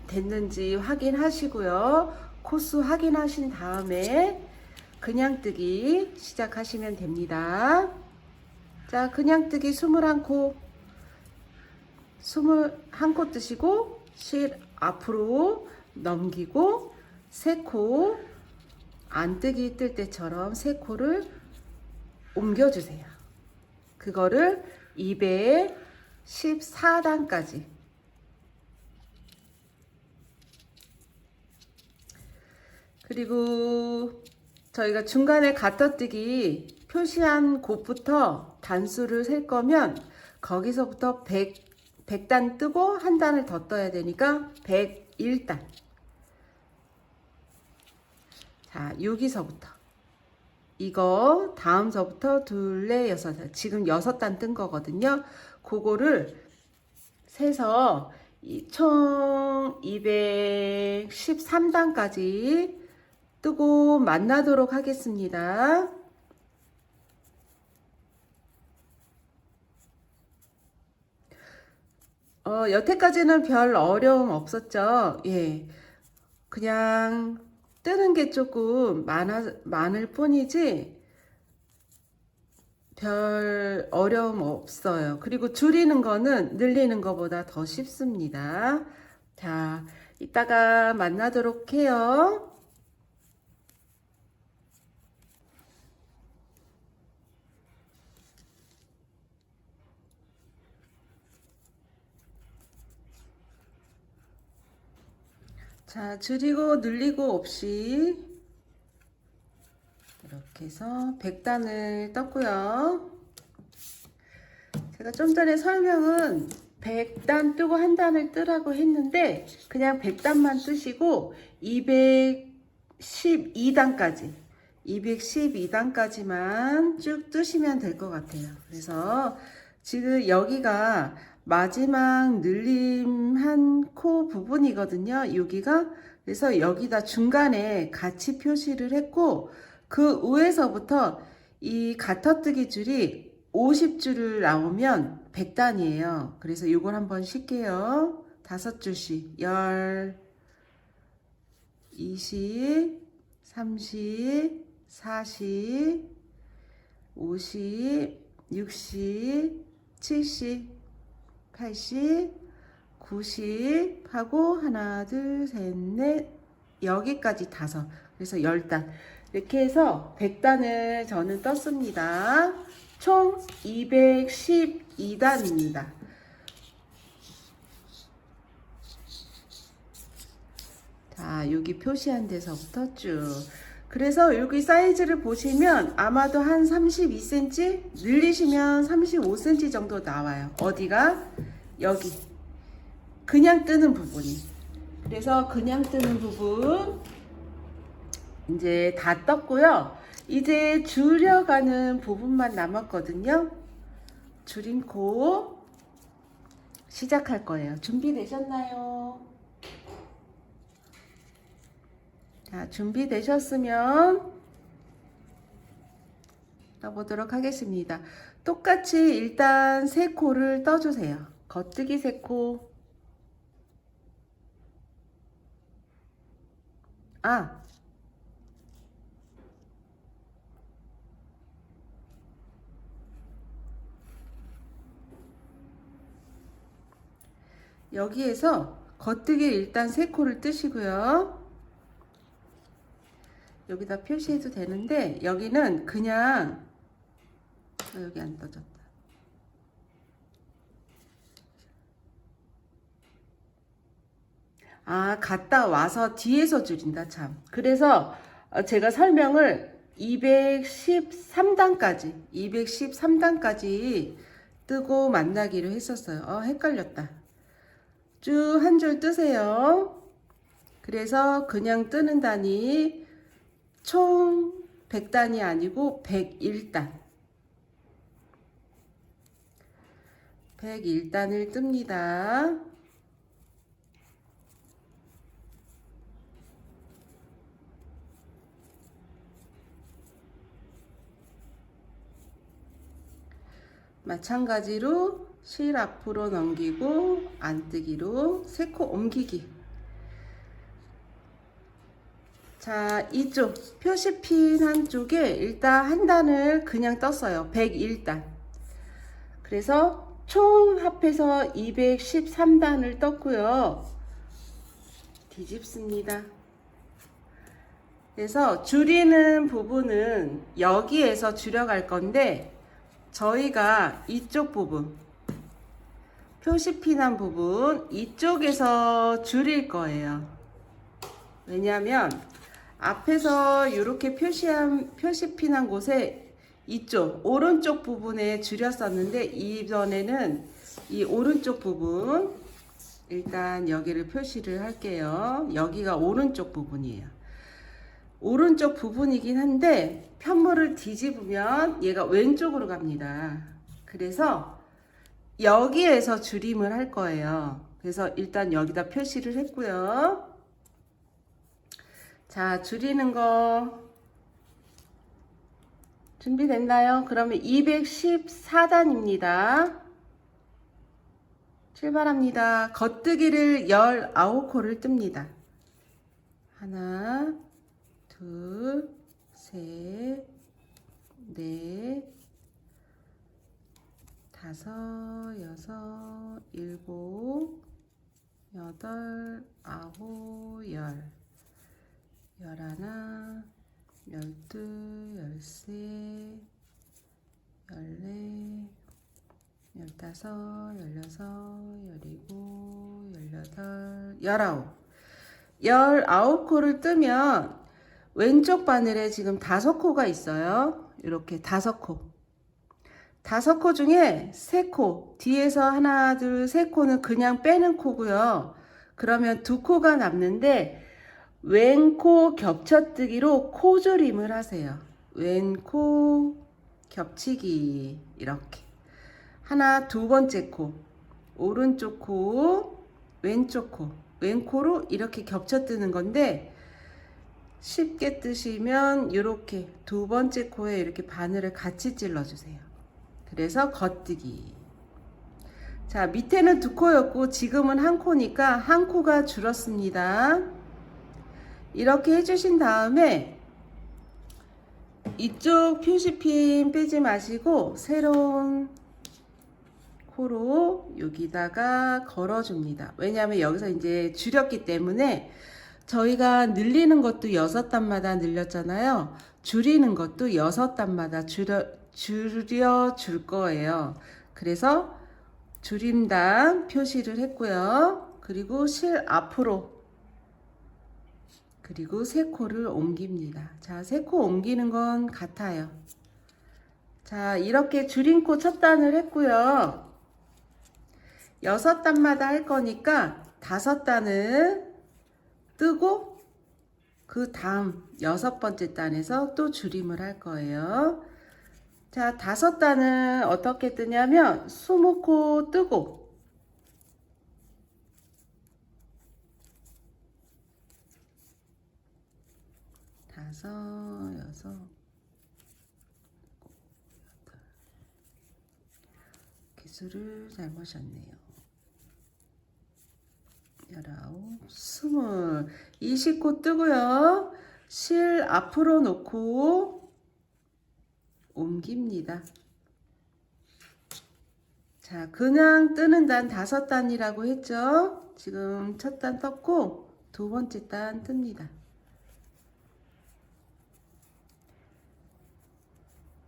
됐는지 확인하시고요. 코수 확인하신 다음에 그냥 뜨기 시작하시면 됩니다. 자, 그냥 뜨기 21코 21코 뜨시고 실 앞으로 넘기고 3코 안 뜨기 뜰 때처럼 3코를 옮겨주세요. 그거를 214단까지 그리고 저희가 중간에 가터뜨기 표시한 곳부터 단수를 셀 거면 거기서부터 100단 뜨고 한 단을 더 떠야 되니까 101단. 자, 여기서부터 이거 다음서부터 둘레 여섯, 지금 6단 뜬 거거든요. 그거를 세서 총 213단까지 뜨고 만나도록 하겠습니다. 여태까지는 별 어려움 없었죠. 예. 그냥 뜨는 게 조금 많을 뿐이지 별 어려움 없어요. 그리고 줄이는 거는 늘리는 것보다 더 쉽습니다. 자, 이따가 만나도록 해요. 자, 줄이고 늘리고 없이 이렇게 해서 100단을 떴고요. 제가 좀 전에 설명은 100단 뜨고 한 단을 뜨라고 했는데 그냥 100단만 뜨시고 212단까지만 쭉 뜨시면 될 것 같아요. 그래서 지금 여기가 마지막 늘림한 코 부분이거든요. 여기가. 그래서 여기다 중간에 같이 표시를 했고 그 위에서부터 이 가터뜨기 줄이 50줄을 나오면 100단이에요. 그래서 이걸 한번 쉴게요. 5줄씩 10, 20, 30, 40, 50, 60, 70, 80, 90 하고 하나, 둘, 셋, 넷 여기까지 5. 그래서 10단. 이렇게 해서 100단을 저는 떴습니다. 총 212단입니다. 자, 여기 표시한 데서부터 쭉. 그래서 여기 사이즈를 보시면 아마도 한 32cm 늘리시면 35cm 정도 나와요. 어디가? 여기 그냥 뜨는 부분이. 그래서 그냥 뜨는 부분 이제 다 떴고요. 이제 줄여가는 부분만 남았거든요. 줄임코 시작할 거예요. 준비되셨나요? 자, 준비되셨으면 떠보도록 하겠습니다. 똑같이 일단 세 코를 떠주세요. 겉뜨기 세 코. 여기에서 겉뜨기 일단 세 코를 뜨시고요. 여기다 표시해도 되는데 여기는 그냥 여기 안 떠졌다. 갔다 와서 뒤에서 줄인다 참. 그래서 제가 설명을 213단까지 뜨고 만나기로 했었어요. 헷갈렸다. 쭉 한 줄 뜨세요. 그래서 그냥 뜨는 단위 총 100단이 아니고 101단. 101단을 뜹니다. 마찬가지로 실 앞으로 넘기고 안뜨기로 세 코 옮기기. 자, 이쪽 표시핀 한쪽에 일단 한 단을 그냥 떴어요. 101단. 그래서 총 합해서 213단을 떴고요. 뒤집습니다. 그래서 줄이는 부분은 여기에서 줄여갈 건데 저희가 이쪽 부분 표시핀한 부분 이쪽에서 줄일 거예요. 왜냐하면 앞에서 이렇게 표시핀한 곳에 이쪽 오른쪽 부분에 줄였었는데 이번에는 이 오른쪽 부분 일단 여기를 표시를 할게요. 여기가 오른쪽 부분이에요. 오른쪽 부분이긴 한데 편물을 뒤집으면 얘가 왼쪽으로 갑니다. 그래서 여기에서 줄임을 할 거예요. 그래서 일단 여기다 표시를 했고요. 자, 줄이는 거 준비됐나요? 그러면 214단입니다. 출발합니다. 겉뜨기를 19코를 뜹니다. 하나, 둘, 셋, 넷, 다섯, 여섯, 일곱, 여덟, 아홉, 열하나, 열둘, 열셋, 열넷, 열다섯, 열여섯, 열일곱, 열여덟, 열아홉 코를 뜨면 왼쪽 바늘에 지금 5코가 있어요. 이렇게 5코. 5코 중에 3코, 뒤에서 하나, 둘, 3코는 그냥 빼는 코고요. 그러면 2코가 남는데 왼코 겹쳐뜨기로 코줄임을 하세요. 왼코 겹치기 이렇게. 하나, 두 번째 코, 오른쪽 코, 왼쪽 코, 왼코로 이렇게 겹쳐뜨는 건데 쉽게 뜨시면 이렇게 두 번째 코에 이렇게 바늘을 같이 찔러주세요. 그래서 겉뜨기. 자, 밑에는 2코였고 지금은 1코니까 1코가 줄었습니다. 이렇게 해주신 다음에 이쪽 표시핀 빼지 마시고 새로운 코로 여기다가 걸어줍니다. 왜냐하면 여기서 이제 줄였기 때문에 저희가 늘리는 것도 6단마다 늘렸잖아요. 줄이는 것도 6단마다 줄여줄 거예요. 그래서 줄임단 표시를 했고요. 그리고 실 앞으로 그리고 3코를 옮깁니다. 자, 3코 옮기는 건 같아요. 자, 이렇게 줄임코 첫 단을 했고요. 6단마다 할 거니까 5단은 뜨고 그 다음 6번째 단에서 또 줄임을 할 거예요. 자, 5단은 어떻게 뜨냐면 20코 뜨고 다섯, 여섯, 개수를 잘못했네요. 19, 20, 20코 뜨고요. 실 앞으로 놓고 옮깁니다. 자, 그냥 뜨는 단 5단이라고 했죠. 지금 첫 단 떴고 두 번째 단 뜹니다.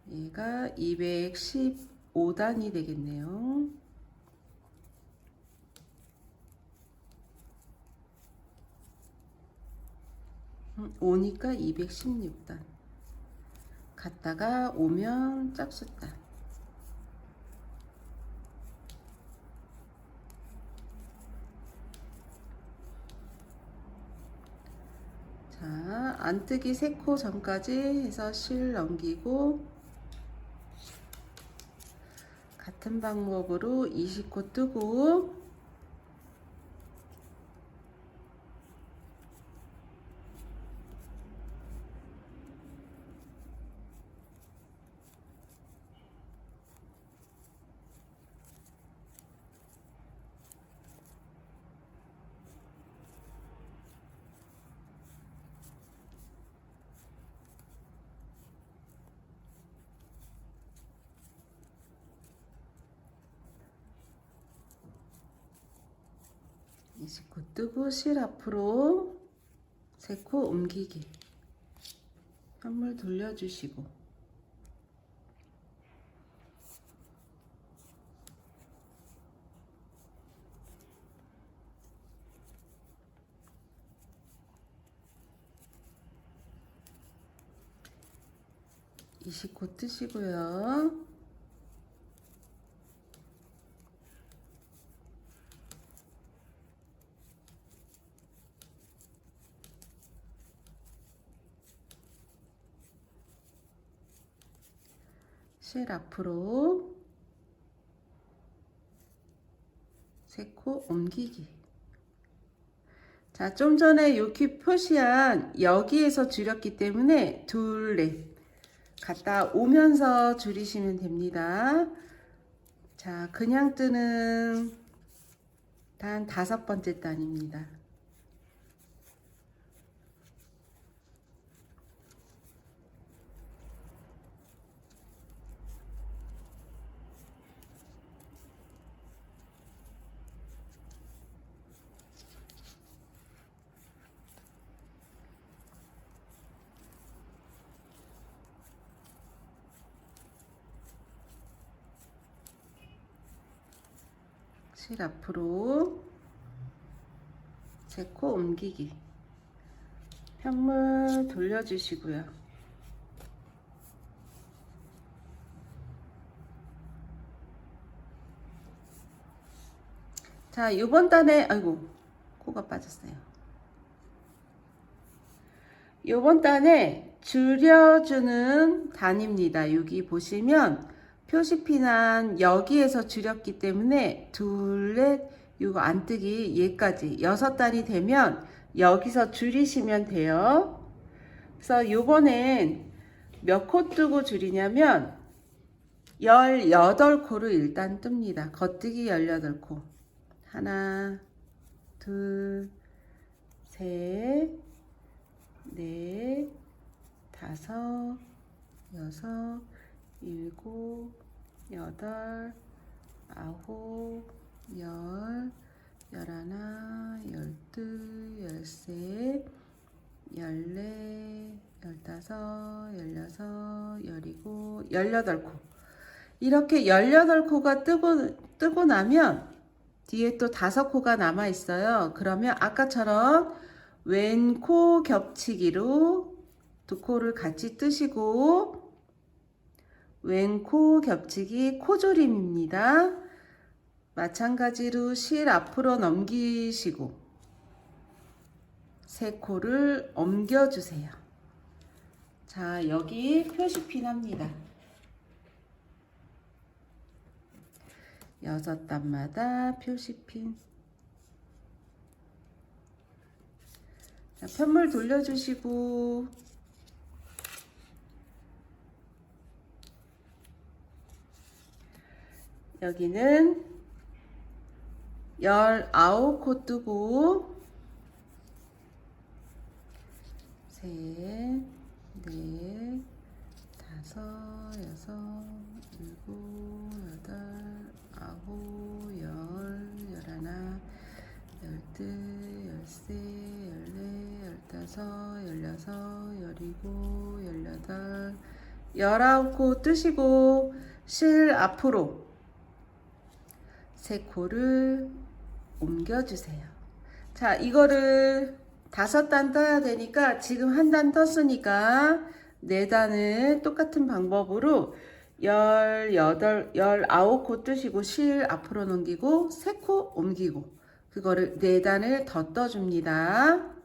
얘가 215단이 되겠네요. 5니까 216단. 갔다가 오면 짝수단. 자, 안뜨기 3코 전까지 해서 실 넘기고 같은 방법으로 20코 뜨고 코 뜨고 실 앞으로 3코 옮기기. 현물 돌려주시고 코 뜨시고요. 실 앞으로 3코 옮기기. 자, 좀 전에 요키 표시한 여기에서 줄였기 때문에 둘, 넷 갔다 오면서 줄이시면 됩니다. 자, 그냥 뜨는 단 5번째 단입니다. 실 앞으로 3코 옮기기. 현물 돌려주시고요. 자, 이번 단에 아이고 코가 빠졌어요. 이번 단에 줄여주는 단입니다. 여기 보시면 표시피난 여기에서 줄였기 때문에 둘, 넷, 이거 안뜨기 얘까지 6단이 되면 여기서 줄이시면 돼요. 그래서 요번엔 몇 코 뜨고 줄이냐면 18코를 일단 뜹니다. 겉뜨기 18코. 하나, 둘, 셋, 넷, 다섯, 여섯, 일곱, 여덟, 아홉, 열, 열하나, 열둘, 열셋, 열넷, 열다섯, 열여섯, 열일곱, 18코. 이렇게 18코가 뜨고 나면 뒤에 또 5코가 남아 있어요. 그러면 아까처럼 왼코 겹치기로 2코를 같이 뜨시고 왼코 겹치기 코조림입니다. 마찬가지로 실 앞으로 넘기시고 세 코를 옮겨주세요. 자, 여기 표시핀 합니다. 6단마다 표시핀. 자, 편물 돌려주시고 여기는 19코 뜨고 셋, 넷, 다섯, 여섯, 일곱, 여덟, 아홉, 열, 열하나, 열둘, 열세, 열네, 열다섯, 열여섯, 열일곱, 열여덟, 19코 뜨시고 실 앞으로 세 코를 옮겨주세요. 자, 이거를 5단 떠야 되니까 지금 한 단 떴으니까 4단을 똑같은 방법으로 19코 뜨시고 실 앞으로 넘기고 3코 옮기고 그거를 4단을 더 떠줍니다.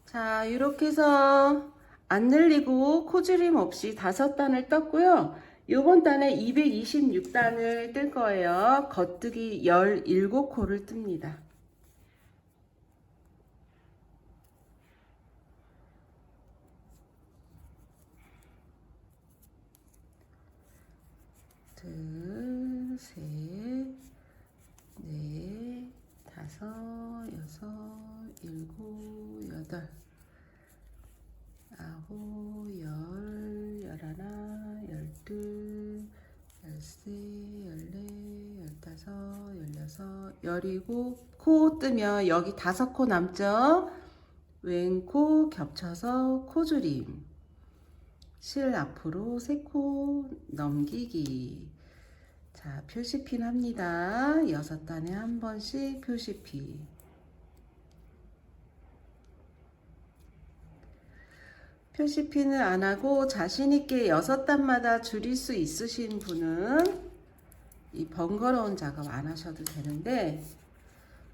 자, 이렇게 해서 안 늘리고 코줄임 없이 5단을 떴고요. 요번 단에 226단을 뜰 거예요. 겉뜨기 17코를 뜹니다. 둘, 셋, 넷, 다섯, 여섯, 일곱, 여덟, 아홉, 열, 열하나, 열둘, 열세, 열네, 열다섯, 열여섯, 열일곱 코 뜨면 여기 5코 남죠? 왼코 겹쳐서 코줄임. 실 앞으로 3코 넘기기. 자, 표시핀 합니다. 6단에 한 번씩 표시핀. 표시핀을 안 하고 자신있게 6단마다 줄일 수 있으신 분은 이 번거로운 작업 안 하셔도 되는데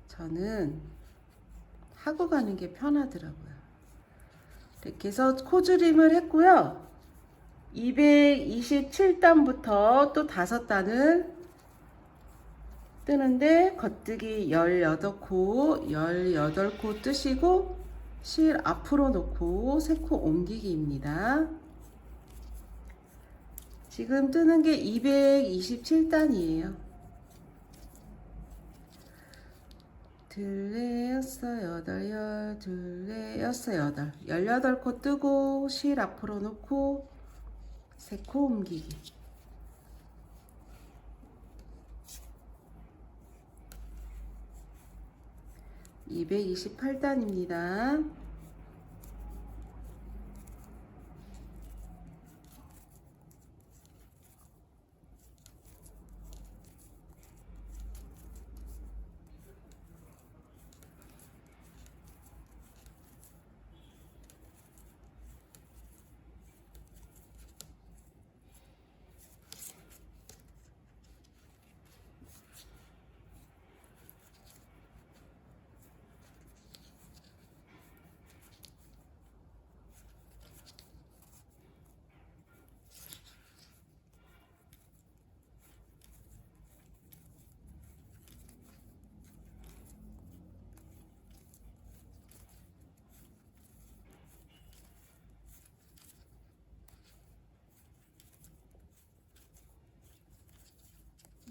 저는 하고 가는 게 편하더라고요. 이렇게 해서 코줄임을 했고요. 227단부터 또 5단을 뜨는데 겉뜨기 18코, 18코 뜨시고 실 앞으로 놓고 3코 옮기기입니다. 지금 뜨는 게 227단이에요. 둘레 여섯 여덟 열 둘레 여섯 여덟 18코 뜨고 실 앞으로 놓고 3코 옮기기. 228단입니다.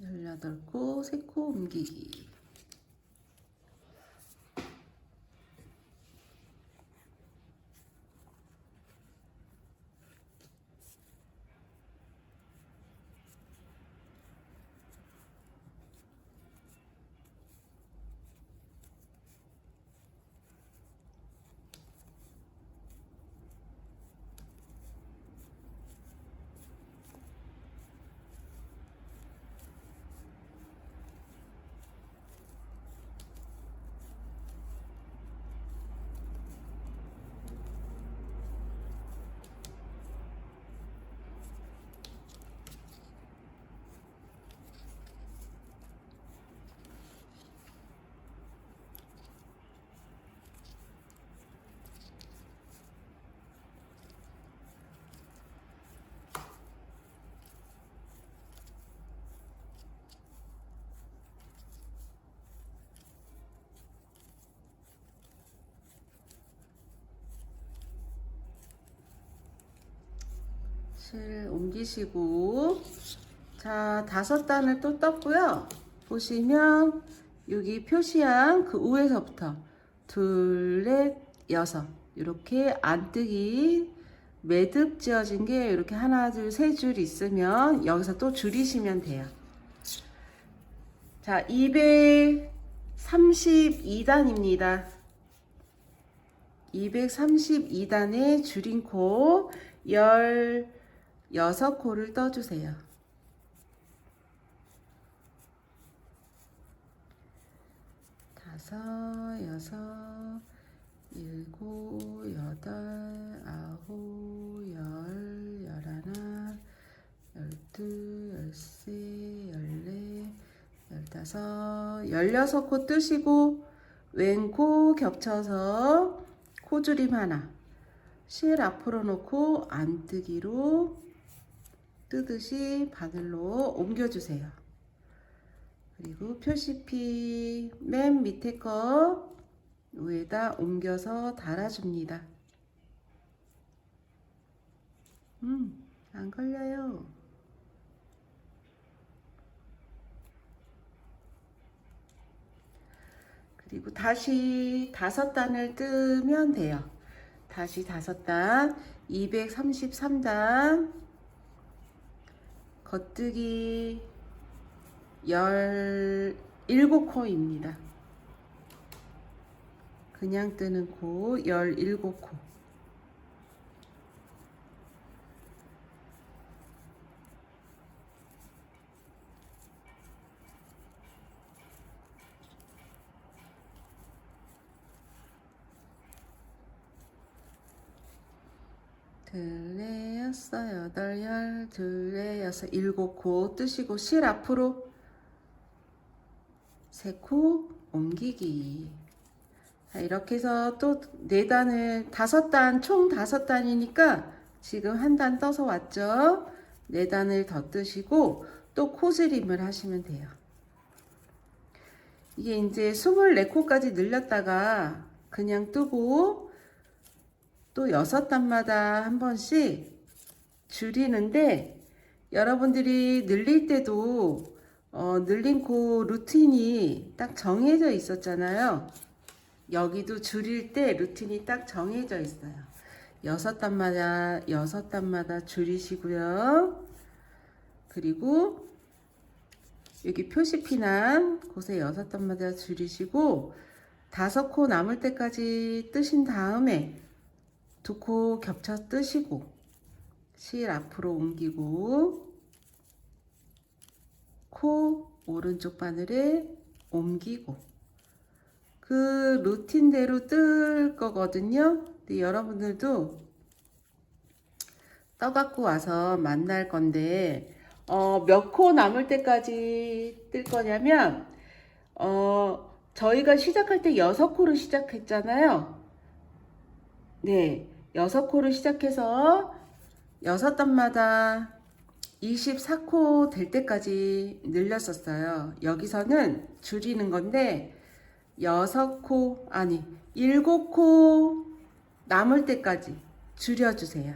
열여덟 코 3코 옮기기. 실 옮기시고, 자, 5단을 또 떴고요. 보시면 여기 표시한 그 위에서부터 둘, 넷, 여섯 이렇게 안뜨기 매듭 지어진 게 이렇게 하나, 둘, 세 줄 있으면 여기서 또 줄이시면 돼요. 자, 232단입니다. 232단에 줄인 코 16코를 떠주세요. 다섯, 여섯, 일곱, 여덟, 아홉, 열, 열하나, 열둘, 열세, 열네, 열다섯, 16코 뜨시고 왼코 겹쳐서 코줄임 하나, 실 앞으로 놓고 안뜨기로 뜨듯이 바늘로 옮겨주세요. 그리고 표시피 맨 밑에 거 위에다 옮겨서 달아줍니다. 안 걸려요. 그리고 다시 5단을 뜨면 돼요. 다시 5단 233단 겉뜨기 17코입니다. 그냥 뜨는 코 17코. 둘레 여섯 여덟 열 둘레 여섯 7코 뜨시고 실 앞으로 3코 옮기기. 자, 이렇게 해서 또 4단을 5단 총 5단이니까 지금 1단 떠서 왔죠. 4단을 더 뜨시고 또 코줄임을 하시면 돼요. 이게 이제 24코까지 늘렸다가 그냥 뜨고 또 6단마다 한 번씩 줄이는데, 여러분들이 늘릴 때도 늘린 코 루틴이 딱 정해져 있었잖아요. 여기도 줄일 때 루틴이 딱 정해져 있어요. 6단마다 줄이시고요. 그리고 여기 표시피 난 곳에 6단마다 줄이시고 5코 남을 때까지 뜨신 다음에 2코 겹쳐 뜨시고 실 앞으로 옮기고 코 오른쪽 바늘에 옮기고, 그 루틴대로 뜰 거거든요. 근데 여러분들도 떠갖고 와서 만날 건데, 몇 코 남을 때까지 뜰 거냐면, 저희가 시작할 때 6코로 시작했잖아요. 네, 6코로 시작해서 6단마다 24코 될 때까지 늘렸었어요. 여기서는 줄이는 건데 7코 남을 때까지 줄여주세요.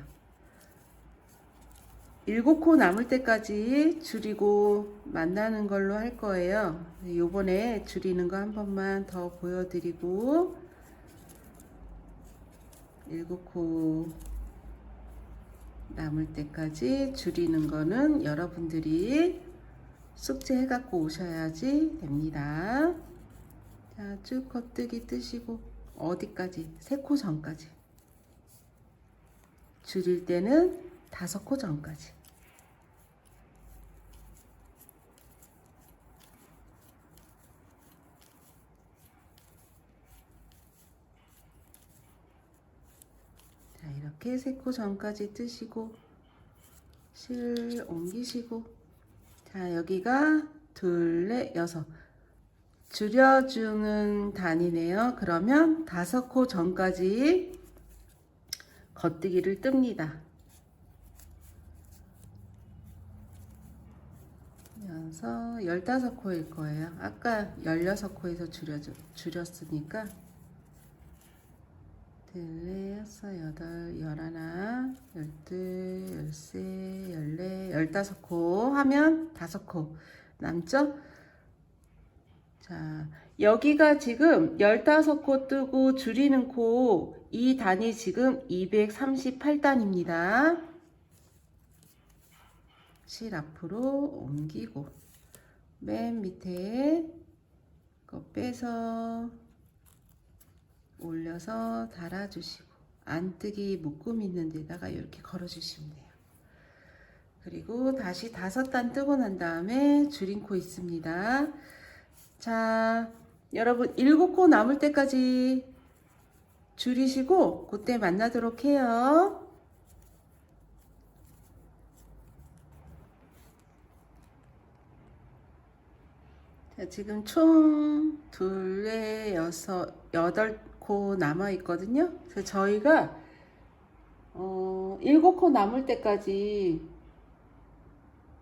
7코 남을 때까지 줄이고 만나는 걸로 할 거예요. 요번에 줄이는 거 한 번만 더 보여드리고, 7코 남을 때까지 줄이는 거는 여러분들이 숙제 해갖고 오셔야지 됩니다. 자, 쭉 겉뜨기 뜨시고 어디까지? 3코 전까지. 줄일 때는 5코 전까지. 자, 이렇게 3코 전까지 뜨시고 실 옮기시고, 자, 여기가 2, 4, 6 줄여주는 단위네요. 그러면 5코 전까지 겉뜨기를 뜹니다. 그래서 15코일 거예요. 아까 16코에서 줄였으니까 2, 4, 6, 8, 11, 12, 13, 14, 15코 하면 5코 남죠? 자, 여기가 지금 15코 뜨고 줄이는 코, 이 단이 지금 238단입니다. 실 앞으로 옮기고 맨 밑에 거 빼서 올려서 달아주시고, 안뜨기 묶음 있는 데다가 이렇게 걸어주시면 돼요. 그리고 다시 5단 뜨고 난 다음에 줄인 코 있습니다. 자, 여러분 7코 남을 때까지 줄이시고 그때 만나도록 해요. 자, 지금 총 2, 4, 6, 8코 남아 있거든요. 그래서 저희가 7코 남을 때까지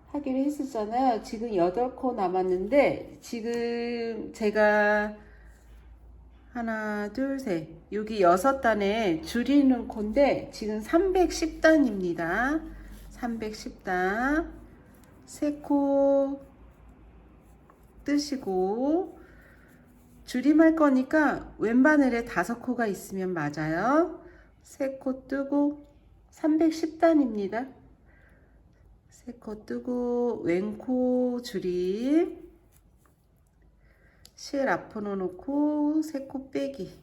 하기로 했었잖아요. 지금 8코 남았는데, 지금 제가 하나, 둘, 셋, 여기 6단에 줄이는 코인데 지금 310단입니다. 310단 3코 뜨시고, 줄임할 거니까 왼바늘에 5코가 있으면 맞아요. 3코 뜨고 310단입니다. 3코 뜨고 왼코 줄임, 실 앞으로 놓고 3코 빼기.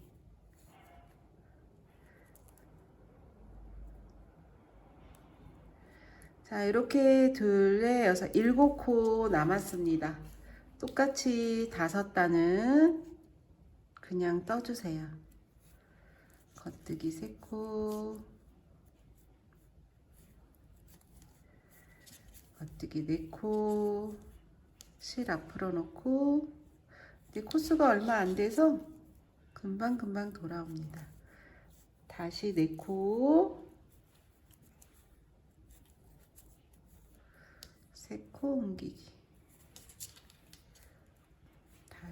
자, 이렇게 2, 4, 6, 7코 남았습니다. 똑같이 5단은 그냥 떠주세요. 겉뜨기 3코, 겉뜨기 4코, 실 앞으로 놓고, 이제 코스가 얼마 안 돼서 금방 돌아옵니다. 다시 4코, 3코 옮기기.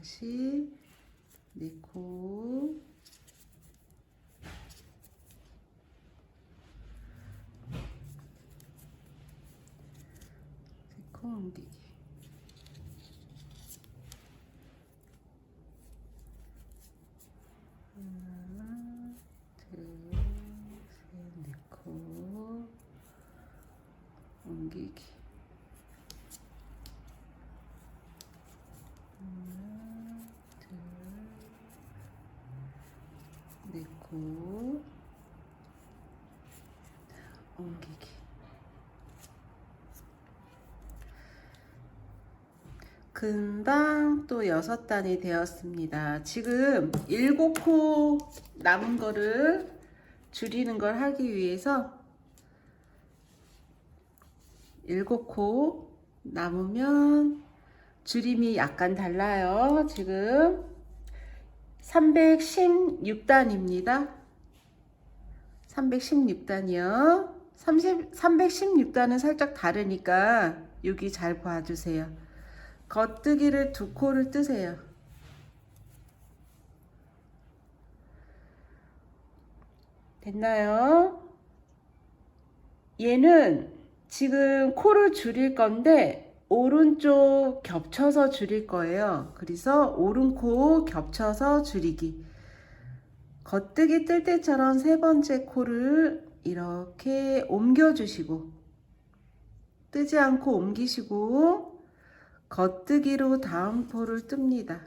다시 네 코, 세 코 옮기기. 하나, 둘, 셋, 네 코 옮기기. 하나, 둘, 네 코 옮기기. 금방 또 6단이 되었습니다. 지금 7코 남은 거를 줄이는 걸 하기 위해서 7코 남으면 줄임이 약간 달라요. 지금 316단입니다. 316단이요. 316단은 살짝 다르니까 여기 잘 봐주세요. 겉뜨기를 2코를 뜨세요. 됐나요? 얘는 지금 코를 줄일 건데 오른쪽 겹쳐서 줄일 거예요. 그래서 오른코 겹쳐서 줄이기. 겉뜨기 뜰 때처럼 3번째 코를 이렇게 옮겨주시고 뜨지 않고 옮기시고 겉뜨기로 다음 코를 뜹니다.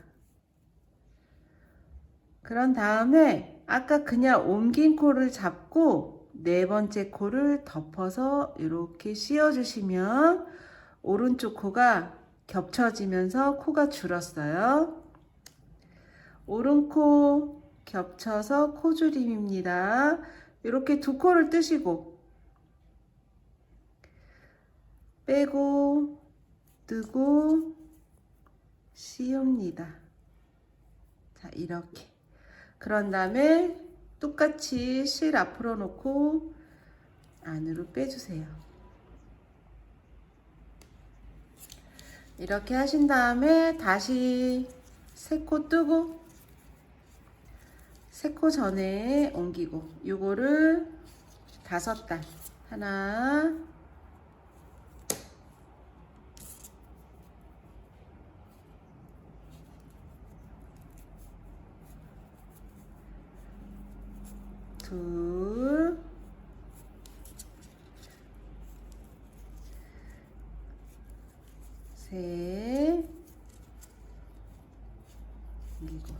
그런 다음에 아까 그냥 옮긴 코를 잡고 4번째 코를 덮어서 이렇게 씌워주시면 오른쪽 코가 겹쳐지면서 코가 줄었어요. 오른코 겹쳐서 코줄임입니다. 이렇게 2코를 뜨시고 빼고 뜨고 씌웁니다. 자, 이렇게. 그런 다음에 똑같이 실 앞으로 놓고 안으로 빼주세요. 이렇게 하신 다음에 다시 3코 뜨고 3코 전에 옮기고 요거를 5단 하나 둘 셋 옮기고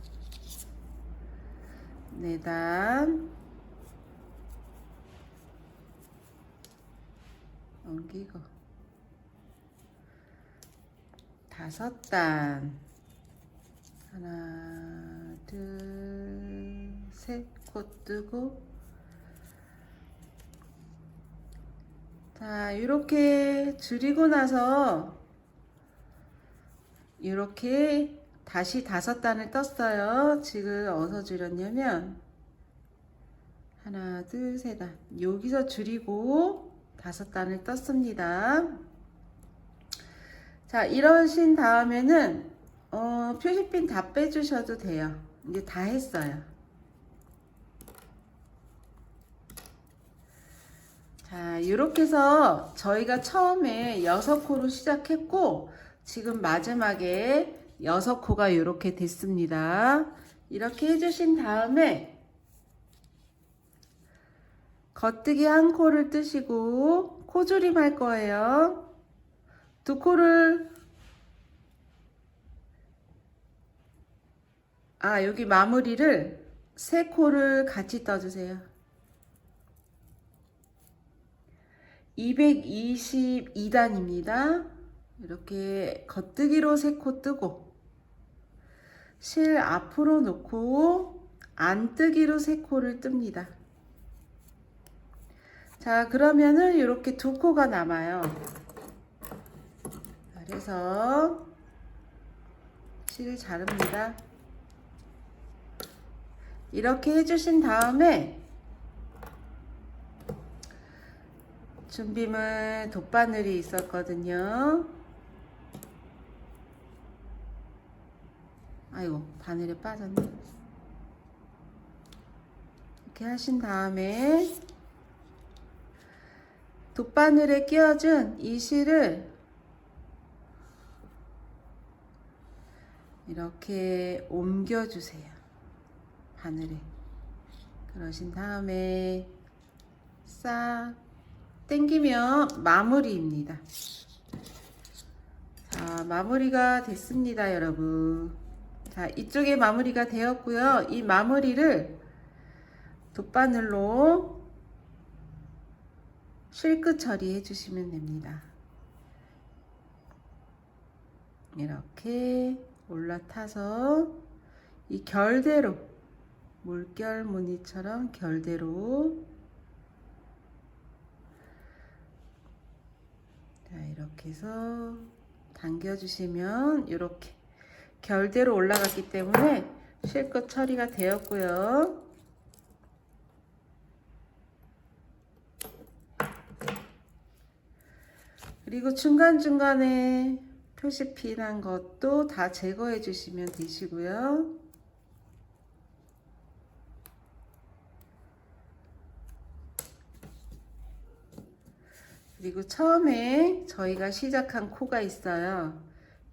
4단 옮기고 5단 하나 둘 셋 코 뜨고 자 이렇게 줄이고 나서 이렇게 다시 5단을 떴어요. 지금 어디서 줄였냐면 하나 둘 셋 단 여기서 줄이고 5단을 떴습니다. 자 이러신 다음에는 표시핀 다 빼주셔도 돼요. 이제 다 했어요. 자 이렇게 해서 저희가 처음에 6코로 시작했고 지금 마지막에 6코가 이렇게 됐습니다. 이렇게 해주신 다음에 겉뜨기 1코를 뜨시고 코줄임 할 거예요. 2코를 여기 마무리를 3코를 같이 떠주세요. 222단입니다. 이렇게 겉뜨기로 3코 뜨고 실 앞으로 놓고 안뜨기로 3코를 뜹니다. 자 그러면은 이렇게 2코가 남아요. 그래서 실을 자릅니다. 이렇게 해주신 다음에 준비물 돗바늘이 있었거든요. 아이고, 바늘에 빠졌네. 이렇게 하신 다음에 돗바늘에 끼워준 이 실을 이렇게 옮겨주세요. 바늘에. 그러신 다음에 싹 당기면 마무리입니다. 자, 마무리가 됐습니다, 여러분. 자, 이쪽에 마무리가 되었고요. 이 마무리를 돗바늘로 실끝 처리해 주시면 됩니다. 이렇게 올라타서 이 결대로, 물결 무늬처럼 결대로, 자, 이렇게 해서 당겨주시면 이렇게 결대로 올라갔기 때문에 실끝 처리가 되었고요. 그리고 중간중간에 표시핀한 것도 다 제거해 주시면 되시고요. 그리고 처음에 저희가 시작한 코가 있어요.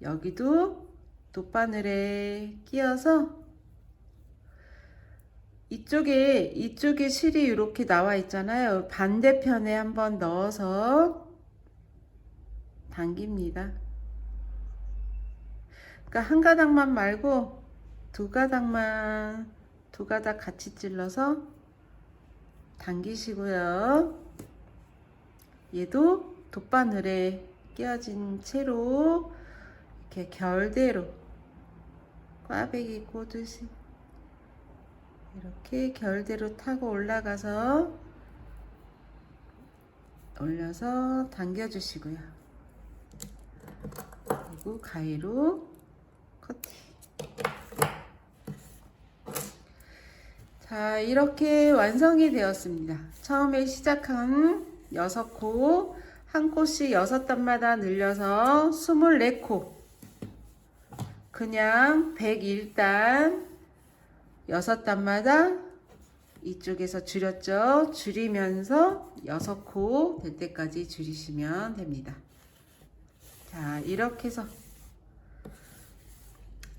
여기도 돗바늘에 끼워서 이쪽에 실이 이렇게 나와 있잖아요. 반대편에 한번 넣어서 당깁니다. 그러니까 한 가닥만 말고 두 가닥 같이 찔러서 당기시고요. 얘도 돗바늘에 끼워진 채로 이렇게 결대로 꽈배기 꽂듯이 이렇게 결대로 타고 올라가서 올려서 당겨 주시고요. 그리고 가위로 커팅. 자, 이렇게 완성이 되었습니다. 처음에 시작한 6코, 한 코씩 6단마다 늘려서 24코, 그냥 101단 6단마다 이쪽에서 줄였죠. 줄이면서 6코 될 때까지 줄이시면 됩니다. 자, 이렇게 해서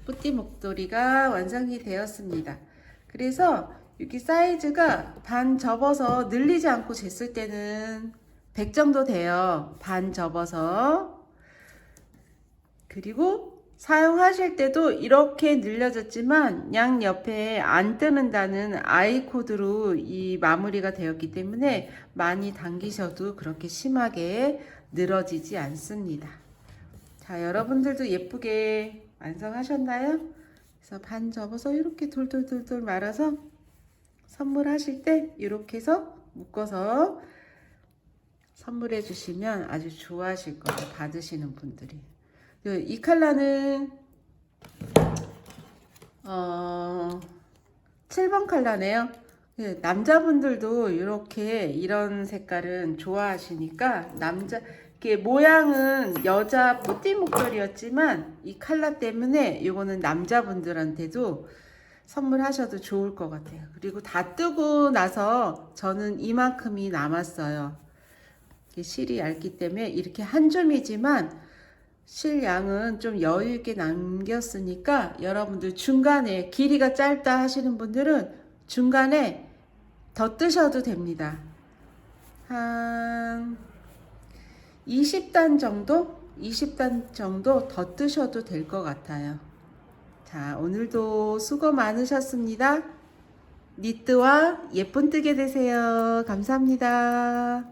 뿌띠 목도리가 완성이 되었습니다. 그래서 여기 사이즈가 반 접어서 늘리지 않고 쟀을 때는 100 정도 돼요. 반 접어서. 그리고 사용하실 때도 이렇게 늘려졌지만 양 옆에 안 뜨는다는 I 코드로 이 마무리가 되었기 때문에 많이 당기셔도 그렇게 심하게 늘어지지 않습니다. 자, 여러분들도 예쁘게 완성하셨나요? 그래서 반 접어서 이렇게 돌돌돌돌 말아서 선물하실 때 이렇게 해서 묶어서 선물해 주시면 아주 좋아하실 거예요. 받으시는 분들이. 이 컬러는 7번 컬러네요. 남자분들도 이렇게 이런 색깔은 좋아하시니까 이렇게 모양은 여자 뿌띠 목도리였지만 이 컬러 때문에 이거는 남자분들한테도 선물하셔도 좋을 것 같아요. 그리고 다 뜨고 나서 저는 이만큼이 남았어요. 실이 얇기 때문에 이렇게 한 줌이지만 실 양은 좀 여유 있게 남겼으니까 여러분들 중간에 길이가 짧다 하시는 분들은 중간에 더 뜨셔도 됩니다. 한 20단 정도 더 뜨셔도 될 것 같아요. 자, 오늘도 수고 많으셨습니다. 니트와 예쁜 뜨개 되세요. 감사합니다.